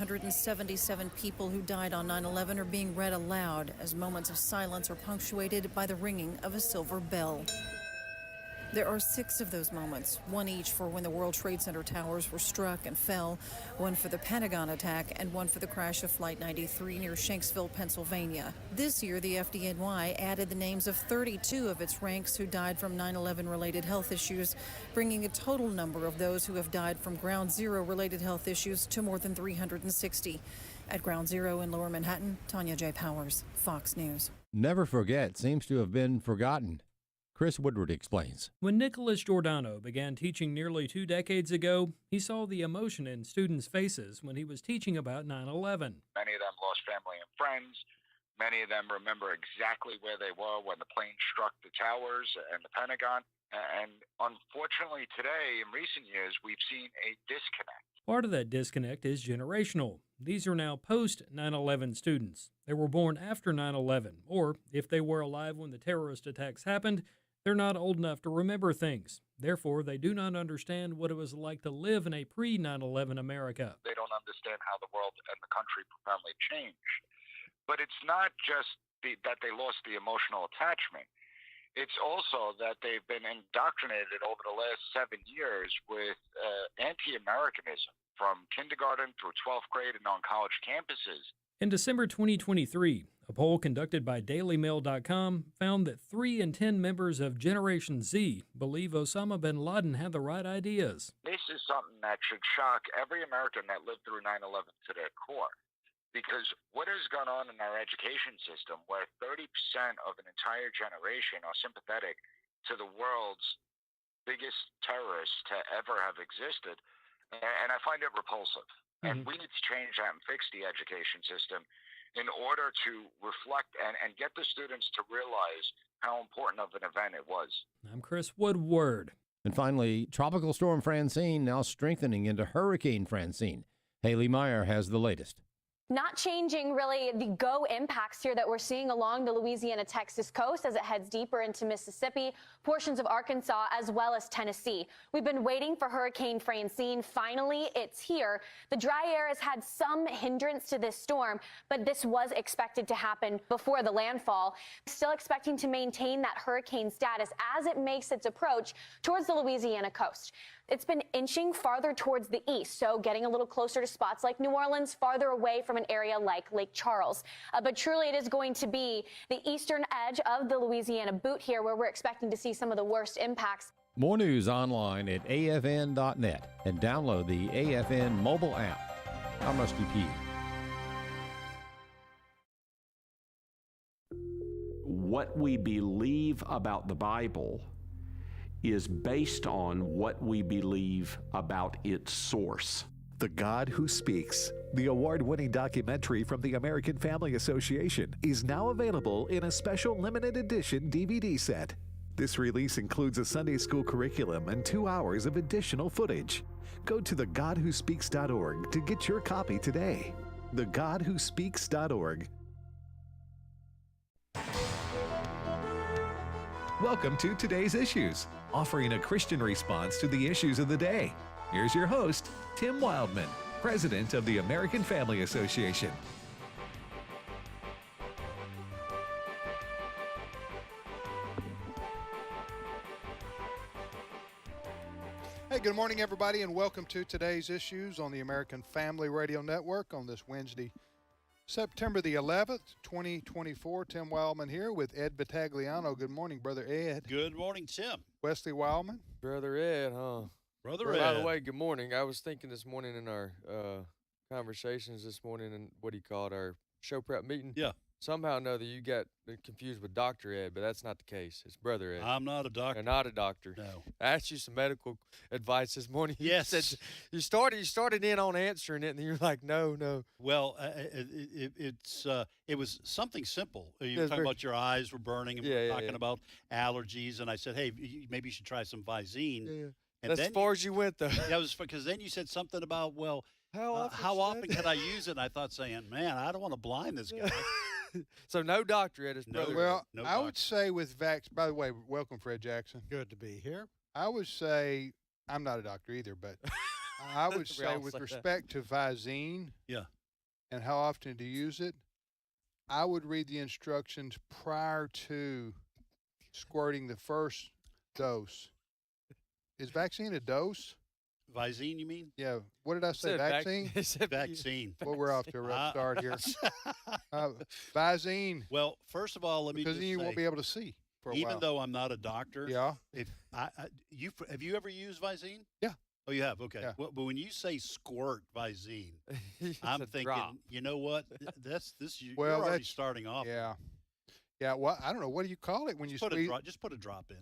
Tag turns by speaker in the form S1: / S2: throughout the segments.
S1: 377 people who died on 9/11 are being read aloud as moments of silence are punctuated by the ringing of a silver bell. There are 6 of those moments, one each for when the World Trade Center towers were struck and fell, one for the Pentagon attack, and one for the crash of Flight 93 near Shanksville, Pennsylvania. This year, the FDNY added the names of 32 of its ranks who died from 9/11-related health issues, bringing a total number of those who have died from Ground Zero-related health issues to more than 360. At Ground Zero in Lower Manhattan, Tanya J. Powers, Fox News.
S2: Never forget seems to have been forgotten. Chris Woodward explains.
S3: When Nicholas Giordano began teaching nearly 2 decades ago, he saw the emotion in students' faces when he was teaching about 9/11.
S4: Many of them lost family and friends. Many of them remember exactly where they were when the plane struck the towers and the Pentagon. And unfortunately today, in recent years, we've seen a disconnect.
S3: Part of that disconnect is generational. These are now post-9/11 students. They were born after 9/11, or if they were alive when the terrorist attacks happened, they're not old enough to remember things. Therefore, they do not understand what it was like to live in a pre-9/11 America.
S4: They don't understand how the world and the country profoundly changed. But it's not just that they lost the emotional attachment. It's also that they've been indoctrinated over the last 7 years with anti-Americanism from kindergarten through 12th grade and on college campuses.
S3: In December 2023, a poll conducted by DailyMail.com found that 3 in 10 members of Generation Z believe Osama bin Laden had the right ideas.
S4: This is something that should shock every American that lived through 9/11 to their core. Because what has gone on in our education system, where 30% of an entire generation are sympathetic to the world's biggest terrorists to ever have existed, and I find it repulsive. And we need to change that and fix the education system in order to reflect and get the students to realize how important of an event it was.
S3: I'm Chris Woodward.
S2: And finally, Tropical Storm Francine now strengthening into Hurricane Francine. Haley Meyer has the latest.
S5: Not changing really the go impacts here that we're seeing along the Louisiana-Texas coast as it heads deeper into Mississippi, portions of Arkansas, as well as Tennessee. We've been waiting for Hurricane Francine. Finally, it's here. The dry air has had some hindrance to this storm, but this was expected to happen before the landfall. Still expecting to maintain that hurricane status as it makes its approach towards the Louisiana coast. It's been inching farther towards the east, so getting a little closer to spots like New Orleans, farther away from an area like Lake Charles. But truly, it is going to be the eastern edge of the Louisiana boot here where we're expecting to see some of the worst impacts.
S2: More news online at afn.net and download the AFN mobile app. I'm Rusty P.
S6: What we believe about the Bible is based on what we believe about its source.
S7: The God Who Speaks, the award-winning documentary from the American Family Association, is now available in a special limited edition DVD set. This release includes a Sunday school curriculum and 2 hours of additional footage. Go to thegodwhospeaks.org to get your copy today. thegodwhospeaks.org. Welcome to Today's Issues, offering a Christian response to the issues of the day. Here's your host, Tim Wildman, President of the American Family Association.
S8: Hey, good morning, everybody, and welcome to Today's Issues on the American Family Radio Network on this Wednesday, September the 11th, 2024. Tim Wildman here with Ed Battagliano. Good morning, Brother Ed.
S9: Good morning, Tim.
S8: Wesley Wildman.
S10: Brother Ed, huh?
S9: Brother Ed.
S10: By the way, good morning. I was thinking this morning in our conversations this morning and what do you call it, our show prep meeting.
S9: Yeah.
S10: Somehow or another you got confused with Dr. Ed, but that's not the case. It's Brother Ed.
S9: I'm not a doctor.
S10: You're not a doctor.
S9: No.
S10: I asked you some medical advice this morning.
S9: Yes.
S10: You said you started in on answering it, and you're like, no.
S9: Well, it was something simple. You were talking about your eyes were burning, and we were talking about allergies, and I said, hey, maybe you should try some Visine.
S10: Yeah.
S9: And
S10: that's as far as you went, though.
S9: That was because then you said something about, well, how often can I use it? And I thought saying, man, I don't want to blind this guy.
S10: So no doctor Ed, Brother.
S8: Well,
S9: no
S8: I would say with by the way, welcome, Fred Jackson.
S11: Good to be here.
S8: I would say, I'm not a doctor either, but I would say with respect to Visine, and how often to use it, I would read the instructions prior to squirting the first dose. Is vaccine a dose?
S9: Visine, you mean?
S8: Yeah. What did I say? Vaccine?
S9: Vaccine.
S8: Well, we're off to a rough start here. Visine.
S9: Well, first of all, let me
S8: because
S9: just
S8: then you
S9: say,
S8: won't be able to see for a while.
S9: even though I'm not a doctor,
S8: Yeah.
S9: if have you ever used Visine?
S8: Yeah.
S9: Oh, you have? Okay.
S8: Yeah.
S9: Well, but when you say squirt Visine, I'm
S10: a
S9: thinking,
S10: drop.
S9: you know what? You're
S8: Well,
S9: already
S8: that's-
S9: starting off.
S8: Yeah. Yeah. Well, I don't know. What do you call it when you
S9: Just put a
S8: squeeze?
S9: drop. Just put a drop in.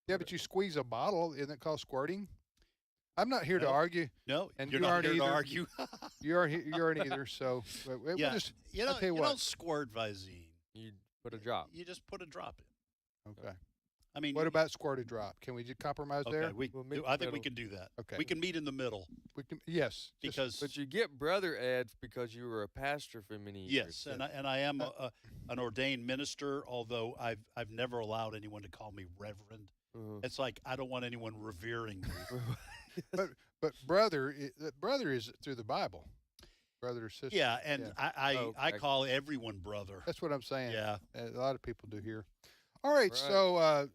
S8: Yeah, but you squeeze a bottle. Isn't it called squirting? I'm not here to
S9: No.
S8: argue.
S9: No,
S8: And
S9: you're
S8: you
S9: not
S8: aren't
S9: here to
S8: either.
S9: argue.
S8: You aren't either. So we'll
S9: yeah.
S8: just.
S9: you
S8: I'll
S9: don't.
S8: tell you
S9: You
S8: what.
S9: don't squirt Visine.
S10: You put a drop.
S9: You just put a drop in.
S8: Okay.
S9: I mean,
S8: What about squirt a drop? Can we just compromise
S9: okay,
S8: there?
S10: We'll meet
S9: I
S10: in the
S9: think we
S10: middle.
S9: can do that.
S8: Okay.
S9: We can meet in the middle
S8: We can. Yes. just-
S9: because
S10: But you get brother ads because you were a pastor for many years.
S9: yes, and I am an ordained minister. Although I've never allowed anyone to call me reverend.
S10: Mhm.
S9: It's like I don't want anyone revering me.
S8: but brother is through the Bible. Brother or sister.
S9: Yeah, and
S8: Yeah.
S9: I
S10: Okay.
S9: call everyone brother.
S8: That's what I'm saying.
S9: Yeah.
S8: A lot of people do here. All right.
S10: Right.
S8: So,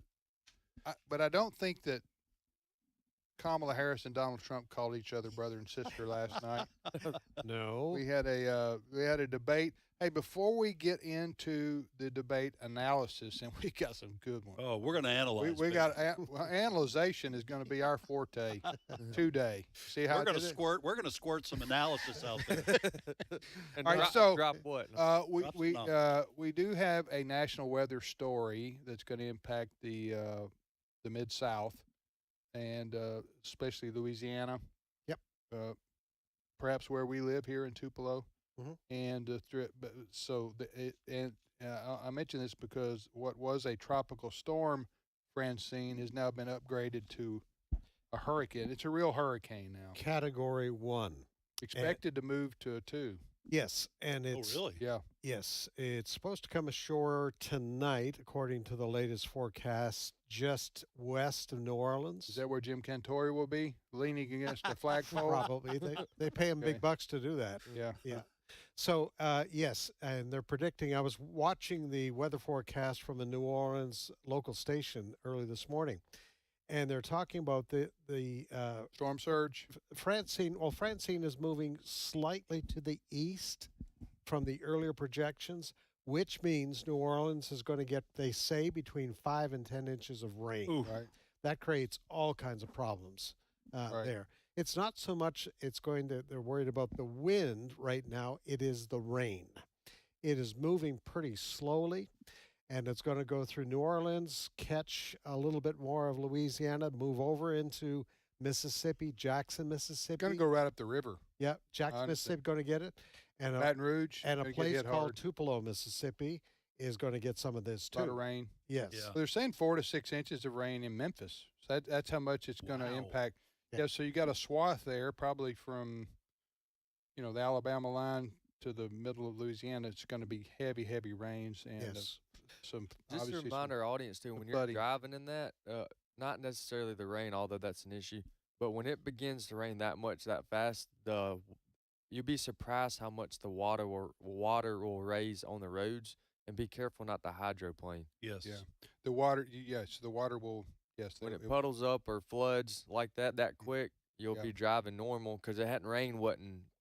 S8: but I don't think that Kamala Harris and Donald Trump called each other brother and sister last night.
S11: No.
S8: We had a debate. Hey, before we get into the debate analysis, and we got some good ones.
S9: Oh, we're going to analyze.
S8: We
S9: baby.
S8: got analyzation is going to be our forte today. See how
S9: We're
S8: I
S9: going to
S8: did it?
S9: squirt. We're going to squirt some analysis out there.
S10: And
S8: All right,
S10: drop,
S8: so,
S10: drop what?
S8: We do have a national weather story that's going to impact the Mid-South and especially Louisiana.
S11: Yep.
S8: Perhaps where we live here in Tupelo.
S11: Mhm.
S8: And I mention this because what was a tropical storm, Francine, has now been upgraded to a hurricane. It's a real hurricane now.
S11: Category 1.
S8: Expected to move to a 2.
S11: Yes, and
S9: Oh,
S11: it's
S9: really?
S8: Yeah.
S11: yes, it's supposed to come ashore tonight, according to the latest forecast, just west of New Orleans.
S8: Is that where Jim Cantori will be, leaning against the flagpole?
S11: Probably. They pay him
S8: Okay.
S11: big bucks to do that.
S8: Yeah.
S11: Yeah. So, yes, and they're predicting. I was watching the weather forecast from a New Orleans local station early this morning, and they're talking about the
S8: Storm surge.
S11: Francine. Well, Francine is moving slightly to the east from the earlier projections, which means New Orleans is going to get, they say, between 5 and 10 inches of rain.
S9: Ooh.
S8: Right.
S11: That creates all kinds of problems
S8: Right.
S11: there. It's not so much they're worried about the wind right now. It is the rain. It is moving pretty slowly, and it's going to go through New Orleans, catch a little bit more of Louisiana, move over into Mississippi, Jackson, Mississippi.
S8: Going to go right up the river.
S11: Yep, Jackson,
S8: Honestly.
S11: Mississippi going to get it. And
S8: Baton Rouge.
S11: and a
S8: gonna get
S11: place
S8: hit
S11: called
S8: hard.
S11: Tupelo, Mississippi is going to get some of this
S8: A lot of
S11: too.
S8: rain.
S11: Yes.
S9: Yeah.
S8: They're saying 4 to 6 inches of rain in Memphis. So that's how much it's going to
S9: Wow.
S8: impact.
S11: Yeah.
S8: Yeah. So you got a swath there, probably from, the Alabama line to the middle of Louisiana. It's going to be heavy, heavy rains and
S11: Yes.
S8: some.
S10: Just to
S8: obviously
S10: remind
S8: some,
S10: our audience too, when you're
S8: flooding.
S10: driving in that, not necessarily the rain, although that's an issue, but when it begins to rain that much, that fast, you'll be surprised how much the water will raise on the roads. And be careful not to hydroplane.
S9: Yes.
S8: Yeah. The water. Yes, the water will. Yes.
S10: When it puddles up or floods like that quick, you'll
S8: Yeah.
S10: be driving normal because it hadn't rained in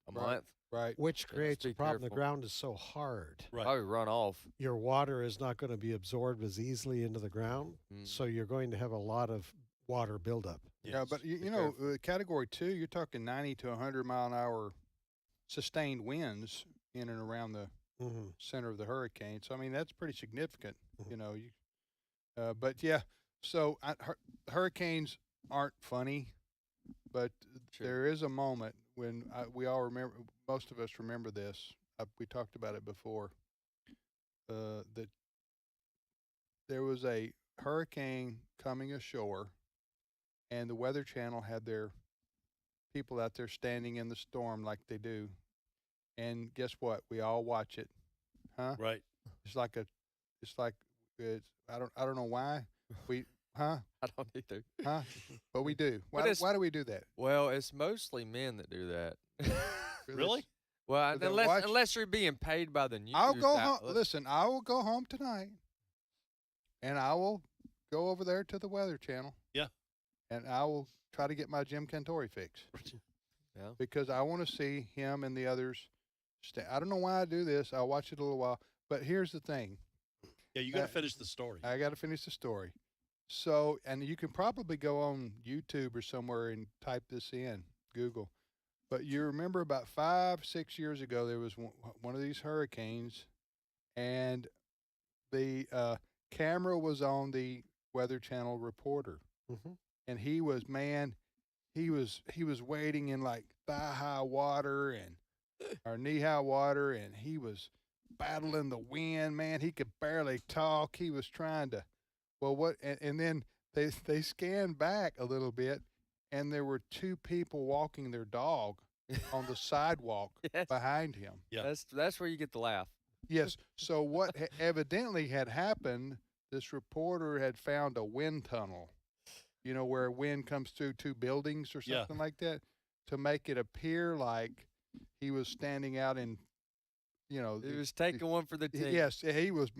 S10: a
S8: Right.
S10: month.
S8: Right.
S11: Which
S10: Yeah,
S11: creates
S10: just
S11: a
S10: be
S11: problem. The
S10: careful.
S11: ground is so hard.
S9: Right.
S10: Probably run off.
S11: Your water is not going to be absorbed as easily into the ground,
S10: Mm.
S11: so you're going to have a lot of water buildup.
S8: Yeah,
S9: Yes.
S8: but
S10: Be
S8: you know,
S10: careful.
S8: Category 2, you're talking 90 to 100 mile an hour sustained winds in and around the
S11: Mm-hmm.
S8: center of the hurricane. So I mean, that's pretty significant.
S11: Mhm.
S8: But yeah. So hurricanes aren't funny, but
S10: Sure.
S8: there is a moment when we all remember. Most of us remember this. We talked about it before. That there was a hurricane coming ashore, and the Weather Channel had their people out there standing in the storm like they do. And guess what? We all watch it, huh?
S9: Right.
S8: It's like I don't know why
S10: I don't either.
S8: but we do.
S10: But
S8: Why do we do that?
S10: Well, it's mostly men that do that.
S9: Really?
S10: Well,
S8: So they'll watch-
S10: unless you're being paid by the news.
S8: I'll go home.
S10: outlet.
S8: Listen, I will go home tonight, and I will go over there to the Weather Channel.
S9: Yeah.
S8: And I will try to get my Jim Cantori fix.
S10: Yeah.
S8: Because I want to see him and the others. I don't know why I do this. I'll watch it a little while. But here's the thing.
S9: Yeah, you got to finish the story.
S8: I got to finish the story. So, and you can probably go on YouTube or somewhere and type this in, Google. But you remember about 5-6 years ago, there was one of these hurricanes, and the camera was on the Weather Channel reporter, and he was wading in like thigh-high water and or knee-high water, and he was battling the wind. Man, he could barely talk. He was trying to, and then they scanned back a little bit, and there were two people walking their dog on the sidewalk behind him.
S10: Yeah, that's where you get the laugh.
S8: Yes. So what evidently had happened, this reporter had found a wind tunnel, you know, where wind comes through two buildings or something like that, to make it appear like he was standing out in, you know.
S10: He was taking one for the team.
S8: Yes, he was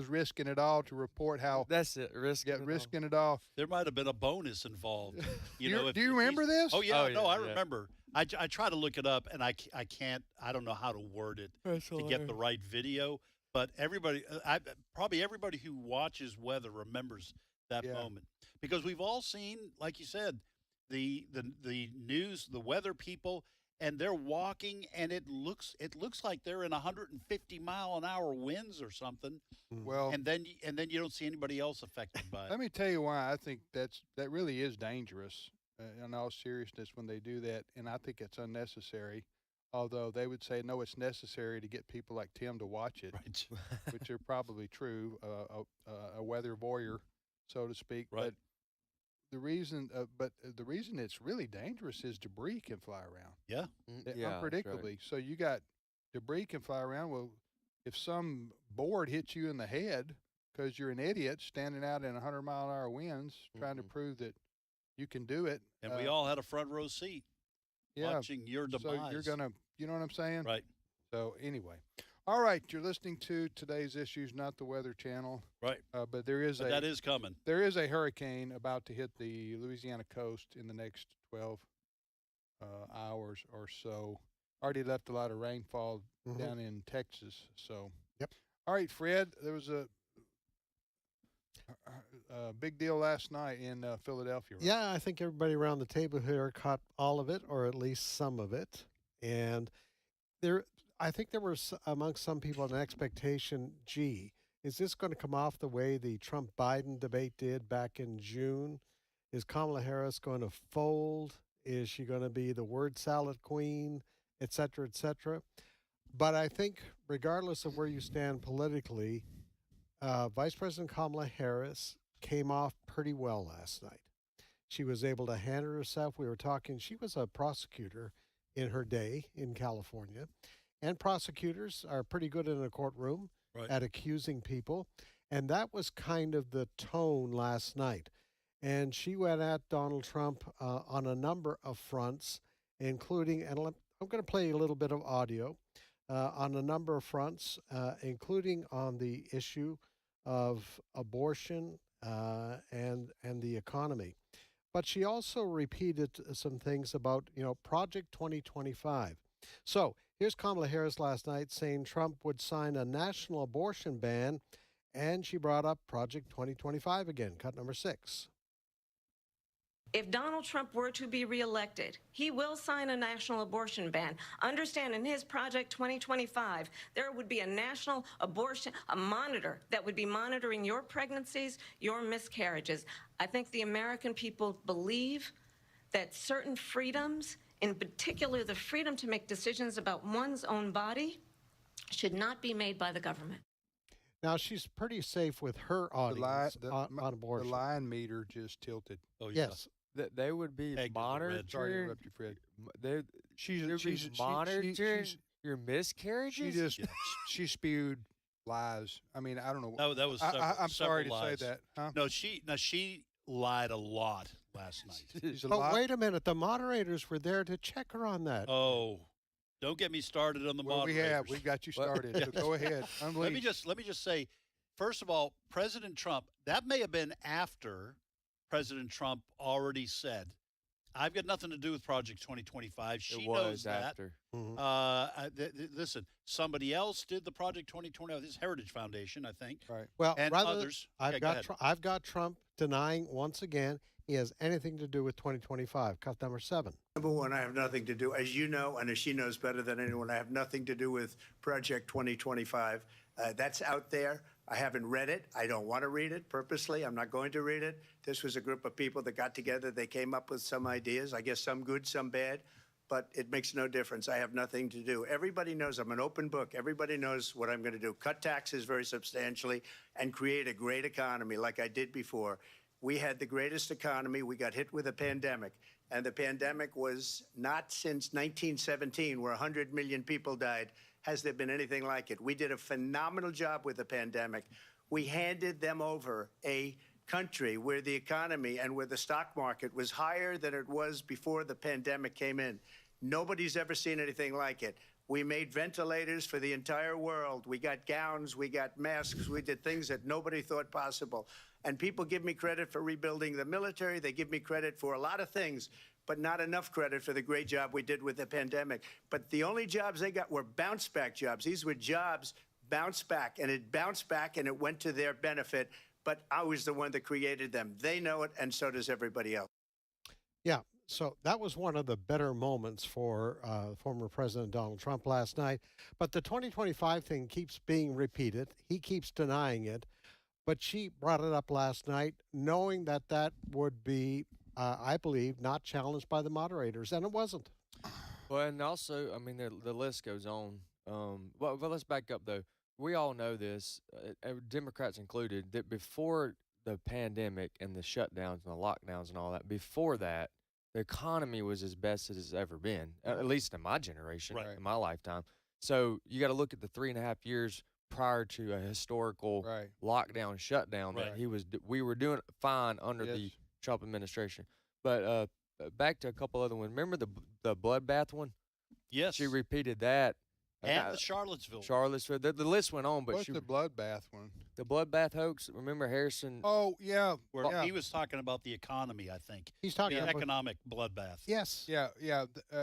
S8: risking it all to report how.
S10: That's it,
S8: risking it all.
S9: There might have been a bonus involved.
S8: Do you remember this?
S9: Oh, yeah. I remember. I try to look it up, and I can't. I don't know how to word it to get the right video. But probably everybody who watches weather remembers that moment, because we've all seen, like you said, the news, the weather people, and they're walking, and it looks like they're in 150-mile-an-hour winds or something.
S8: Well,
S9: and then you don't see anybody else affected by it.
S8: Let me tell you why I think that really is dangerous. In all seriousness, when they do that, and I think it's unnecessary. Although they would say, no, it's necessary to get people like Tim to watch it,
S9: right.
S8: which are probably true, a weather voyeur, so to speak.
S9: Right.
S8: But the reason it's really dangerous is debris can fly around.
S9: Yeah.
S8: Unpredictably. Right. So you got debris can fly around. Well, if some board hits you in the head because you're an idiot standing out in 100-mile-an-hour winds trying to prove that you can do it.
S9: And we all had a front row seat watching your demise.
S8: So you're going to, you know what I'm saying?
S9: Right.
S8: So anyway. All right, you're listening to today's issues, not the Weather Channel.
S9: Right.
S8: But that
S9: is coming.
S8: There is a hurricane about to hit the Louisiana coast in the next 12 hours or so. Already left a lot of rainfall down in Texas. So.
S11: Yep.
S8: All right, Fred, there was a big deal last night in Philadelphia. Right?
S11: Yeah, I think everybody around the table here caught all of it, or at least some of it. And I think there was amongst some people an expectation, gee, is this going to come off the way the Trump-Biden debate did back in June? Is Kamala Harris going to fold? Is she going to be the word salad queen, et cetera, et cetera? But I think regardless of where you stand politically, Vice President Kamala Harris came off pretty well last night. She was able to handle herself. We were talking, she was a prosecutor in her day in California, and prosecutors are pretty good in a courtroom at accusing people. And that was kind of the tone last night. And she went at Donald Trump on a number of fronts, including, and I'm going to play a little bit of audio, on a number of fronts, including on the issue of abortion and the economy. But she also repeated some things about, Project 2025. So here's Kamala Harris last night saying Trump would sign a national abortion ban, and she brought up Project 2025 again, cut number 6.
S12: If Donald Trump were to be reelected, he will sign a national abortion ban. Understand, in his Project 2025, there would be a national abortion, a monitor that would be monitoring your pregnancies, your miscarriages. I think the American people believe that certain freedoms, in particular the freedom to make decisions about one's own body, should not be made by the government.
S11: Now, she's pretty safe with her audience on abortion.
S8: The line meter just tilted.
S9: Oh, yeah.
S11: Yes.
S10: They would be monitoring.
S8: Sorry to interrupt you, Fred.
S10: She's monitoring your miscarriages.
S8: She spewed lies. I mean, I don't know.
S9: That was.
S8: I'm sorry to
S9: lies.
S8: say that. Huh?
S9: No, she lied a lot last night.
S11: But wait a minute, the moderators were there to check her on that.
S9: Oh. Don't get me started on the
S8: Well,
S9: moderators.
S8: we've got you started. So go ahead.
S9: Let me just say, first of all, President Trump. That may have been after President Trump already said, "I've got nothing to do with Project 2025." She knows that.
S10: After.
S9: Listen, somebody else did the Project 2025. This Heritage Foundation, I think.
S8: Right.
S11: Well,
S9: and
S11: rather,
S9: others.
S11: I've
S9: Okay, go ahead.
S11: I've got Trump denying once again he has anything to do with 2025. Cut number 7.
S13: Number one, I have nothing to do, as you know, and as she knows better than anyone, I have nothing to do with Project 2025. That's out there. I haven't read it. I don't want to read it purposely. I'm not going to read it. This was a group of people that got together. They came up with some ideas, I guess some good, some bad, but it makes no difference. I have nothing to do. Everybody knows I'm an open book. Everybody knows what I'm going to do. Cut taxes very substantially and create a great economy like I did before. We had the greatest economy. We got hit with a pandemic. And the pandemic was not since 1917, where 100 million people died, has there been anything like it. We did a phenomenal job with the pandemic. We handed them over a country where the economy and where the stock market was higher than it was before the pandemic came in. Nobody's ever seen anything like it. We made ventilators for the entire world. We got gowns, we got masks, we did things that nobody thought possible. And people give me credit for rebuilding the military. They give me credit for a lot of things, but not enough credit for the great job we did with the pandemic. But the only jobs they got were bounce back jobs. These were jobs bounced back, and it bounced back and it went to their benefit. But I was the one that created them. They know it, and so does everybody else.
S11: Yeah, so that was one of the better moments for former President Donald Trump last night. But the 2025 thing keeps being repeated. He keeps denying it. But she brought it up last night, knowing that that would be, I believe, not challenged by the moderators, and it wasn't.
S10: Well, and also, I mean, the list goes on. Well, let's back up, though. We all know this, Democrats included, that before the pandemic and the shutdowns and the lockdowns and all that, before that, the economy was as best as it's ever been, at least in my generation,
S9: Right.
S10: in my lifetime. So you got to look at the 3.5 years prior to a historical lockdown shutdown that we were doing fine under the Trump administration. But back to a couple other ones. Remember the bloodbath one?
S9: Yes.
S10: She repeated that.
S9: And the Charlottesville.
S10: The list went on, but
S8: What's the bloodbath one?
S10: The bloodbath hoax. Remember Harrison?
S8: Oh, yeah.
S9: Where he was talking about the economy, I think.
S11: He's talking
S9: the
S11: about
S9: economic bloodbath.
S11: Yes.
S8: Yeah,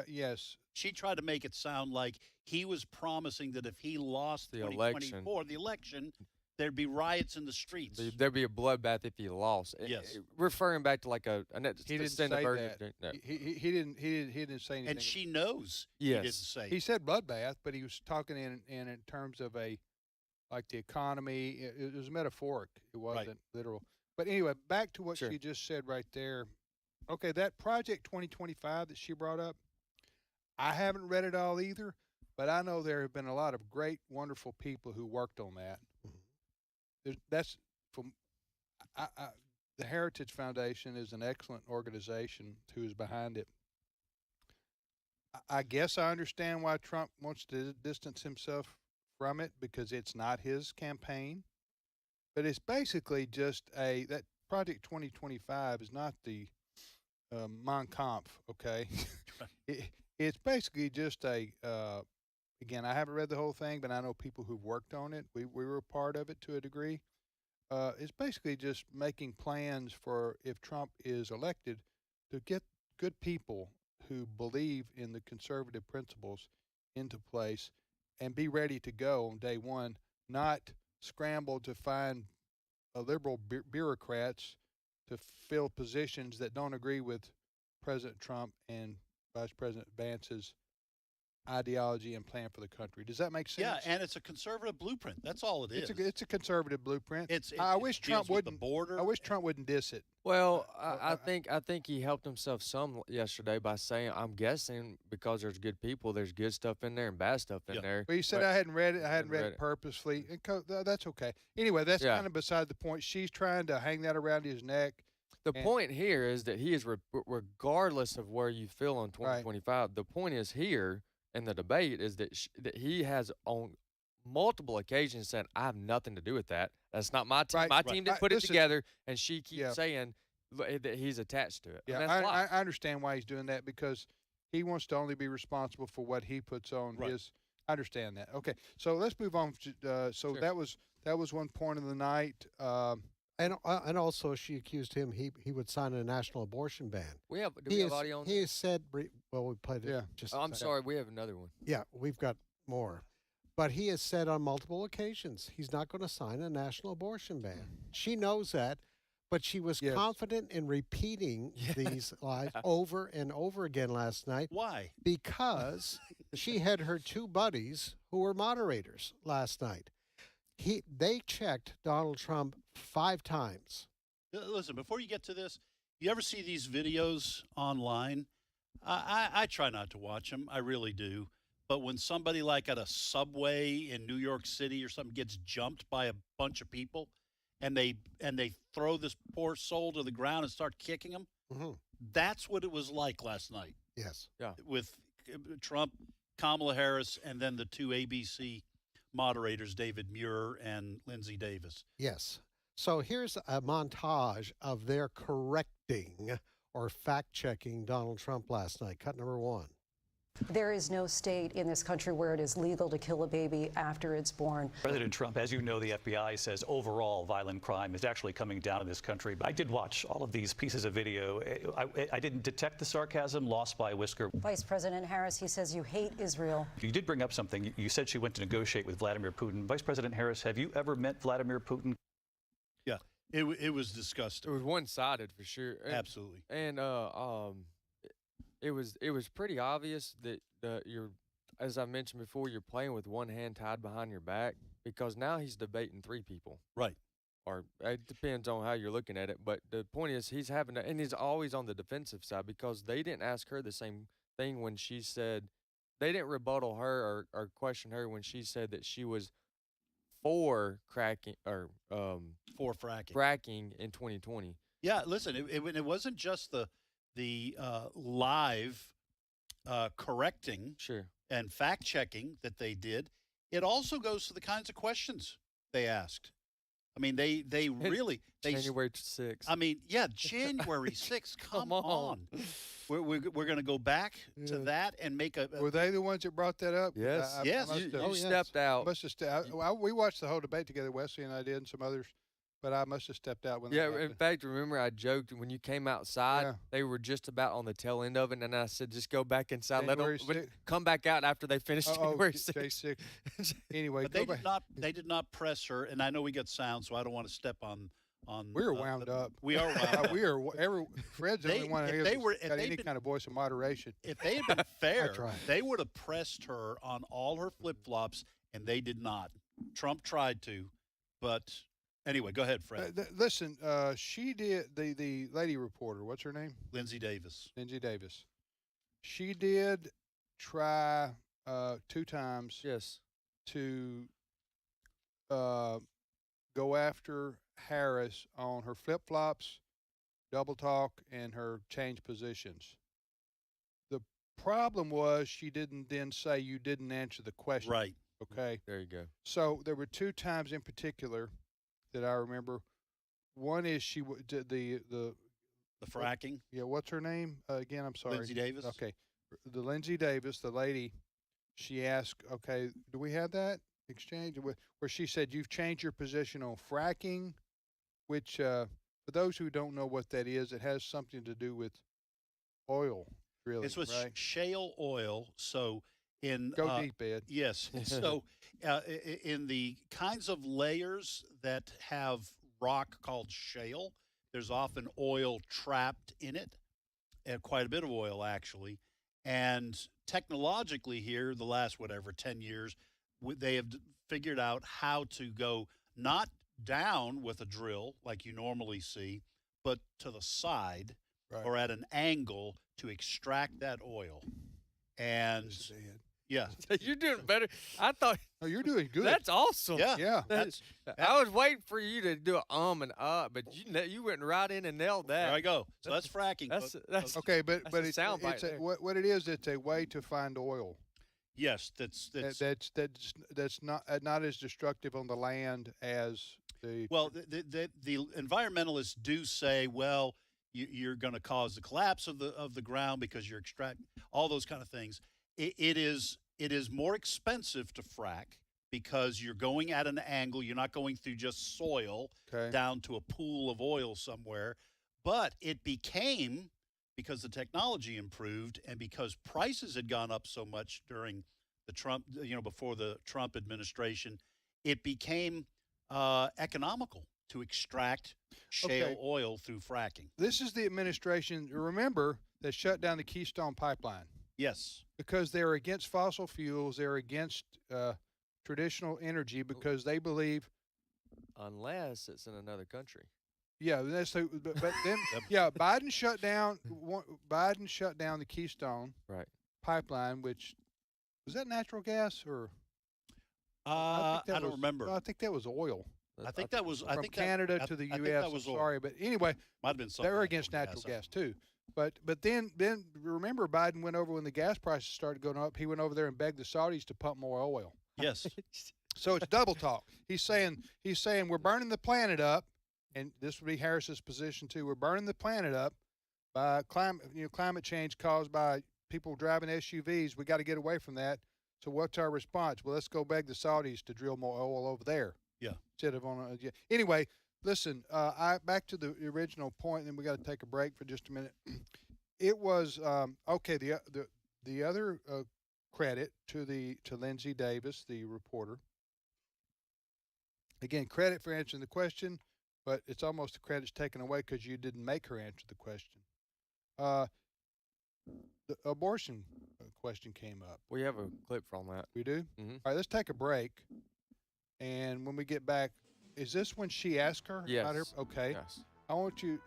S8: yes.
S9: She tried to make it sound like he was promising that if he lost
S10: The
S9: 2024, the election, there'd be riots in the streets.
S10: There'd be a bloodbath if he lost.
S9: Yes.
S10: Referring back to like
S8: He didn't say that.
S10: No.
S8: He didn't say anything.
S9: And she knows
S10: Yes.
S9: he didn't say it.
S8: He said bloodbath, but he was talking in terms of like the economy. It was metaphoric. It wasn't literal. But anyway, back to what she just said right there. Okay, that Project 2025 that she brought up, I haven't read it all either, but I know there have been a lot of great, wonderful people who worked on that. That's from the Heritage Foundation is an excellent organization who is behind it. I guess I understand why Trump wants to distance himself from it, because it's not his campaign. But it's basically just that Project 2025 is not the Mein Kampf, okay? It's basically just again, I haven't read the whole thing, but I know people who've worked on it. We were a part of it to a degree. It's basically just making plans for, if Trump is elected, to get good people who believe in the conservative principles into place and be ready to go on day one, not scramble to find liberal bureaucrats to fill positions that don't agree with President Trump and Vice President Vance's ideology and plan for the country. Does that make sense?
S9: Yeah, and it's a conservative blueprint. That's all it is.
S8: It's a conservative blueprint.
S9: I
S8: wish Trump wouldn't. I wish Trump wouldn't diss it.
S10: Well, I think he helped himself some yesterday by saying, I'm guessing because there's good people, there's good stuff in there and bad stuff in there.
S8: Well, he said I hadn't read it. I hadn't read it purposely. That's okay. Anyway, that's kind of beside the point. She's trying to hang that around his neck.
S10: The point here is that he is, regardless of where you feel on 2025, the point is here in the debate is that that he has on multiple occasions said, I have nothing to do with that. That's not my team. My team didn't put it together. And she keeps saying that he's attached to it.
S8: Yeah, I understand why he's doing that, because He wants to only be responsible for what he puts on
S9: Right.
S8: his. I understand that. Okay, so let's move on. So
S10: Sure.
S8: that was one point of the night.
S11: And also, she accused him he would sign a national abortion ban.
S10: Do we have audio on
S11: He has said, well, we played it.
S8: Yeah.
S11: Just
S10: Oh,
S11: a
S10: I'm
S11: second.
S10: sorry, we have another one.
S11: Yeah, we've got more. But he has said on multiple occasions he's not going to sign a national abortion ban. She knows that, but she was
S8: Yes.
S11: confident in repeating these lies over and over again last night
S9: Why?
S11: because she had her two buddies who were moderators last night. They checked Donald Trump 5 times.
S9: Listen, before you get to this, you ever see these videos online? I try not to watch them. I really do. But when somebody like at a subway in New York City or something gets jumped by a bunch of people, and they throw this poor soul to the ground and start kicking him, that's what it was like last night.
S11: Yes.
S10: Yeah.
S9: With Trump, Kamala Harris, and then the two ABC moderators, David Muir and Lindsay Davis.
S11: Yes. So here's a montage of their correcting or fact-checking Donald Trump last night. Cut number 1.
S14: There is no state in this country where it is legal to kill a baby after it's born.
S15: President Trump, as you know, the FBI says overall violent crime is actually coming down in this country. I did watch all of these pieces of video. I didn't detect the sarcasm, lost by a whisker.
S14: Vice President Harris, he says you hate Israel.
S15: You did bring up something. You said she went to negotiate with Vladimir Putin. Vice President Harris, have you ever met Vladimir Putin?
S9: Yeah, it was disgusting.
S10: It was one-sided for sure.
S9: Absolutely.
S10: And it was pretty obvious that as I mentioned before, you're playing with one hand tied behind your back because now he's debating 3 people.
S9: Right.
S10: Or it depends on how you're looking at it. But the point is he's and he's always on the defensive side because they didn't ask her the same thing when she said, they didn't rebuttal her or question her when she said that she was for fracking in 2020.
S9: Yeah, listen, it wasn't just the live correcting and fact checking that they did. It also goes to the kinds of questions they asked. I mean, they really
S10: January 6th.
S9: I mean, yeah, January 6th. Come on. We're going to go back to that and make a.
S8: Were they the ones that brought that up?
S10: Yes.
S9: Yes.
S10: You stepped out.
S8: Must have we watched the whole debate together, Wesley and I did, and some others. But I must have stepped out when.
S10: Yeah, in fact, remember I joked when you came outside,
S8: Yeah.
S10: they were just about on the tail end of it, and I said, just go back inside,
S8: January
S10: let them
S8: 6th.
S10: come back out after they finish January 6th.
S8: Anyway,
S9: But they did not press her, and I know we got sound, so I don't want to step on.
S8: We're wound up.
S9: We are wound up.
S8: We are. Fred's the only one here that's got any
S9: been-
S8: kind of voice of moderation.
S9: If they had been fair,
S8: tried.
S9: they would have pressed her on all her flip flops, and they did not. Trump tried to, but anyway, go ahead, Fred.
S8: Listen, she did the lady reporter. What's her name?
S9: Lindsay Davis.
S8: Lindsay Davis. She did try 2 times.
S10: Yes.
S8: To go after Harris on her flip flops, double talk, and her change positions. The problem was she didn't then say you didn't answer the question.
S9: Right.
S8: Okay.
S10: There you go.
S8: So there were 2 times in particular that I remember. One is she did the
S9: fracking.
S8: Yeah, what's her name again? I'm sorry.
S9: Lindsay Davis.
S8: Okay, the Lindsay Davis, the lady. She asked, "Okay, do we have that exchange where she said you've changed your position on fracking, which for those who don't know what that is, it has something to do with oil, really.
S9: It's with
S8: right?
S9: shale oil. So in
S8: Go deep, Ed.
S9: Yes. So in the kinds of layers that have rock called shale, there's often oil trapped in it, and quite a bit of oil actually. And technologically here, the last 10 years, they have figured out how to go not down with a drill like you normally see, but to the side or at an angle to extract that oil. And yeah,
S10: you're doing better. I thought.
S8: Oh, you're doing good.
S10: That's awesome.
S8: Yeah.
S10: I was waiting for you to do an and but you went right in and nailed that.
S9: There I go. So that's fracking.
S10: That's
S8: okay, but
S10: it's
S8: what it is. It's a way to find oil.
S9: Yes, that's
S8: not as destructive on the land as the.
S9: Well, the environmentalists do say, well, you're going to cause the collapse of the ground because you're extracting all those kind of things. It is more expensive to frack because you're going at an angle. You're not going through just soil down to a pool of oil somewhere. But it became, because the technology improved and because prices had gone up so much during the Trump, before the Trump administration, it became economical to extract shale oil through fracking.
S8: This is the administration, remember, that shut down the Keystone Pipeline.
S9: Yes.
S8: Because they're against fossil fuels. They're against traditional energy because they believe.
S10: Unless it's in another country.
S8: Yeah, but then Biden shut down the Keystone pipeline, which was that natural gas or
S9: I don't remember.
S8: No, I think that was oil.
S9: I think that was
S8: from Canada to the U.S.
S9: Sorry,
S8: but anyway,
S9: might have been
S8: they were against natural gas too. But then remember, Biden went over when the gas prices started going up. He went over there and begged the Saudis to pump more oil.
S9: Yes.
S8: So it's double talk. He's saying we're burning the planet up, and this would be Harris's position too. We're burning the planet up by climate change caused by people driving SUVs. We got to get away from that. So what's our response? Well, let's go beg the Saudis to drill more oil over there.
S9: Yeah.
S8: Instead of anyway, listen. Back to the original point, and then we got to take a break for just a minute. It was okay. The other credit to Lindsay Davis, the reporter. Again, credit for answering the question, but it's almost the credit's taken away because you didn't make her answer the question. The abortion question came up.
S10: We have a clip from that.
S8: We do?
S10: Mm-hmm.
S8: All right, let's take a break. And when we get back, is this when she asked her about her? Okay.
S10: Yes.
S8: I want you,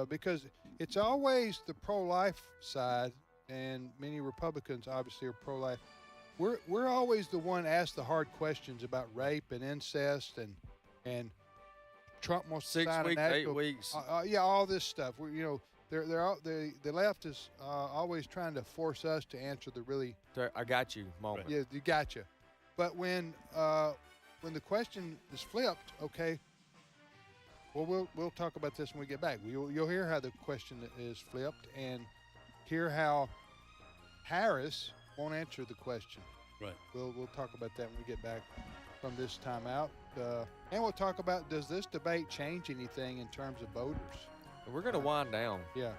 S8: because it's always the pro-life side, and many Republicans obviously are pro-life. We're always the one asked the hard questions about rape and incest and Trump wants to sign
S10: 6 weeks, 8 weeks.
S8: All this stuff. The left is always trying to force us to answer the really.
S10: I got you moment.
S8: Yeah, you gotcha. But when the question is flipped, okay. Well, we'll talk about this when we get back. You'll hear how the question is flipped and hear how Harris won't answer the question.
S9: Right.
S8: We'll talk about that when we get back from this timeout. And we'll talk about, does this debate change anything in terms of voters?
S10: We're going to wind down.
S8: Yeah.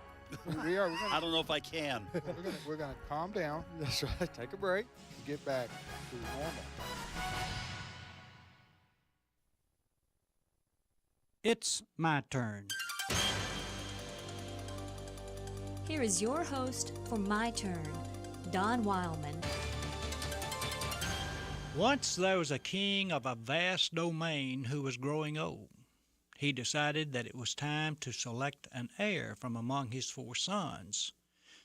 S8: We are.
S9: I don't know if I can.
S8: We're gonna calm down.
S10: That's right. Take a break.
S8: Get back to normal.
S16: It's my turn.
S17: Here is your host for My Turn, Don Wildman.
S16: Once there was a king of a vast domain who was growing old. He decided that it was time to select an heir from among his 4 sons.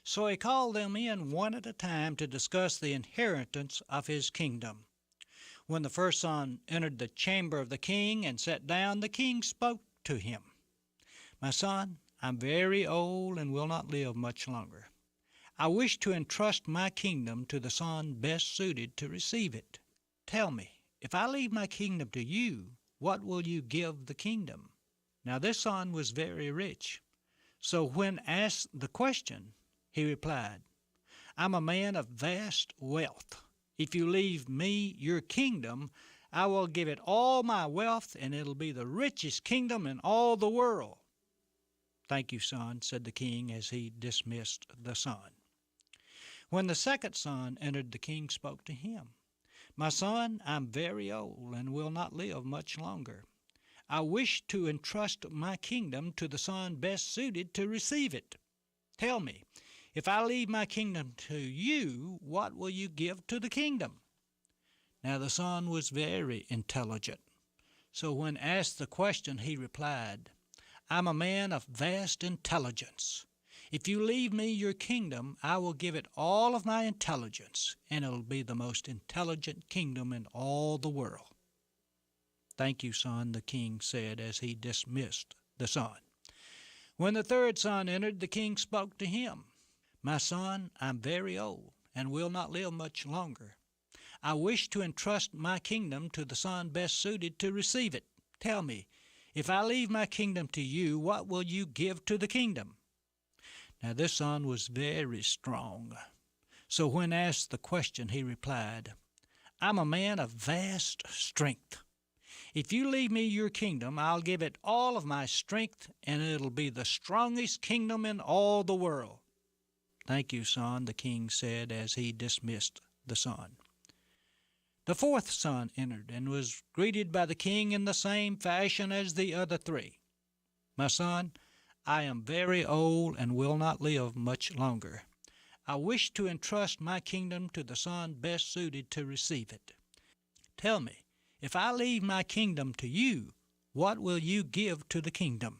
S16: So he called them in one at a time to discuss the inheritance of his kingdom. When the first son entered the chamber of the king and sat down, the king spoke to him. "My son, I'm very old and will not live much longer. I wish to entrust my kingdom to the son best suited to receive it. Tell me, if I leave my kingdom to you, what will you give the kingdom?" Now this son was very rich. So when asked the question, he replied, "I'm a man of vast wealth. If you leave me your kingdom, I will give it all my wealth, and it'll be the richest kingdom in all the world." "Thank you, son," said the king as he dismissed the son. When the second son entered, the king spoke to him. "My son, I'm very old and will not live much longer. I wish to entrust my kingdom to the son best suited to receive it. Tell me, if I leave my kingdom to you, what will you give to the kingdom?" Now the son was very intelligent. So when asked the question, he replied, "I'm a man of vast intelligence. If you leave me your kingdom, I will give it all of my intelligence, and it'll be the most intelligent kingdom in all the world." "Thank you, son," the king said as he dismissed the son. When the third son entered, the king spoke to him. "My son, I'm very old and will not live much longer. I wish to entrust my kingdom to the son best suited to receive it. Tell me, if I leave my kingdom to you, what will you give to the kingdom?" Now this son was very strong. So when asked the question, he replied, I'm a man of vast strength. If you leave me your kingdom, I'll give it all of my strength, and it'll be the strongest kingdom in all the world. Thank you, son, the king said as he dismissed the son. The fourth son entered and was greeted by the king in the same fashion as the other three. My son, I am very old and will not live much longer. I wish to entrust my kingdom to the son best suited to receive it. Tell me, if I leave my kingdom to you, what will you give to the kingdom?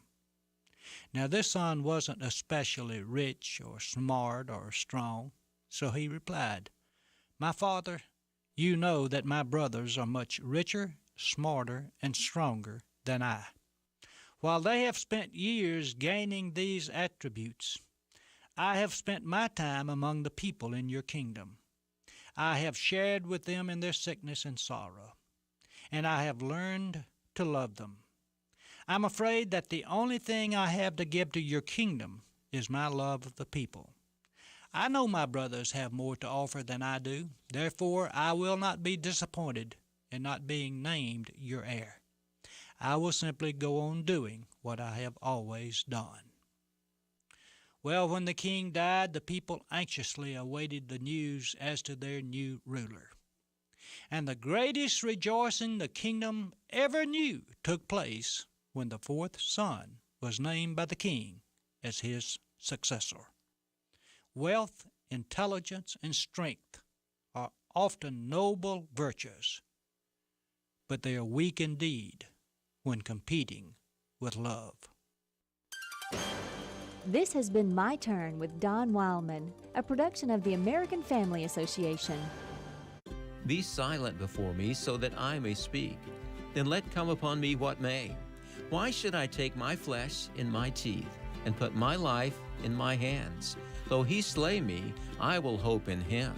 S16: Now this son wasn't especially rich or smart or strong, so he replied, My father, you know that my brothers are much richer, smarter, and stronger than I. While they have spent years gaining these attributes, I have spent my time among the people in your kingdom. I have shared with them in their sickness and sorrow, and I have learned to love them. I'm afraid that the only thing I have to give to your kingdom is my love of the people. I know my brothers have more to offer than I do. Therefore, I will not be disappointed in not being named your heir. I will simply go on doing what I have always done. Well, when the king died, the people anxiously awaited the news as to their new ruler. And the greatest rejoicing the kingdom ever knew took place when the fourth son was named by the king as his successor. Wealth, intelligence, and strength are often noble virtues, but they are weak indeed when competing with love.
S17: This has been My Turn with Don Wildman, a production of the American Family Association.
S18: Be silent before me so that I may speak. Then let come upon me what may. Why should I take my flesh in my teeth and put my life in my hands? Though he slay me, I will hope in him.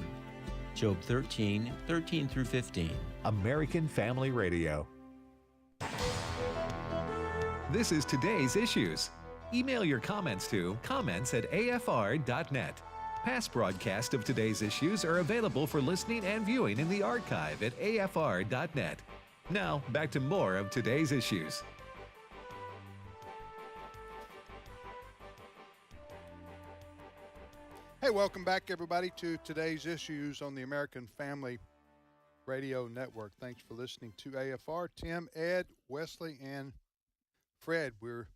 S18: Job 13 through 15.
S7: American Family Radio. This is today's issues. Email your comments to comments@afr.net. Past broadcasts of today's issues are available for listening and viewing in the archive at afr.net. Now, back to more of today's issues.
S8: Hey, welcome back, everybody, to today's issues on the American Family Radio Network. Thanks for listening to AFR. Tim, Ed, Wesley, and Fred, we're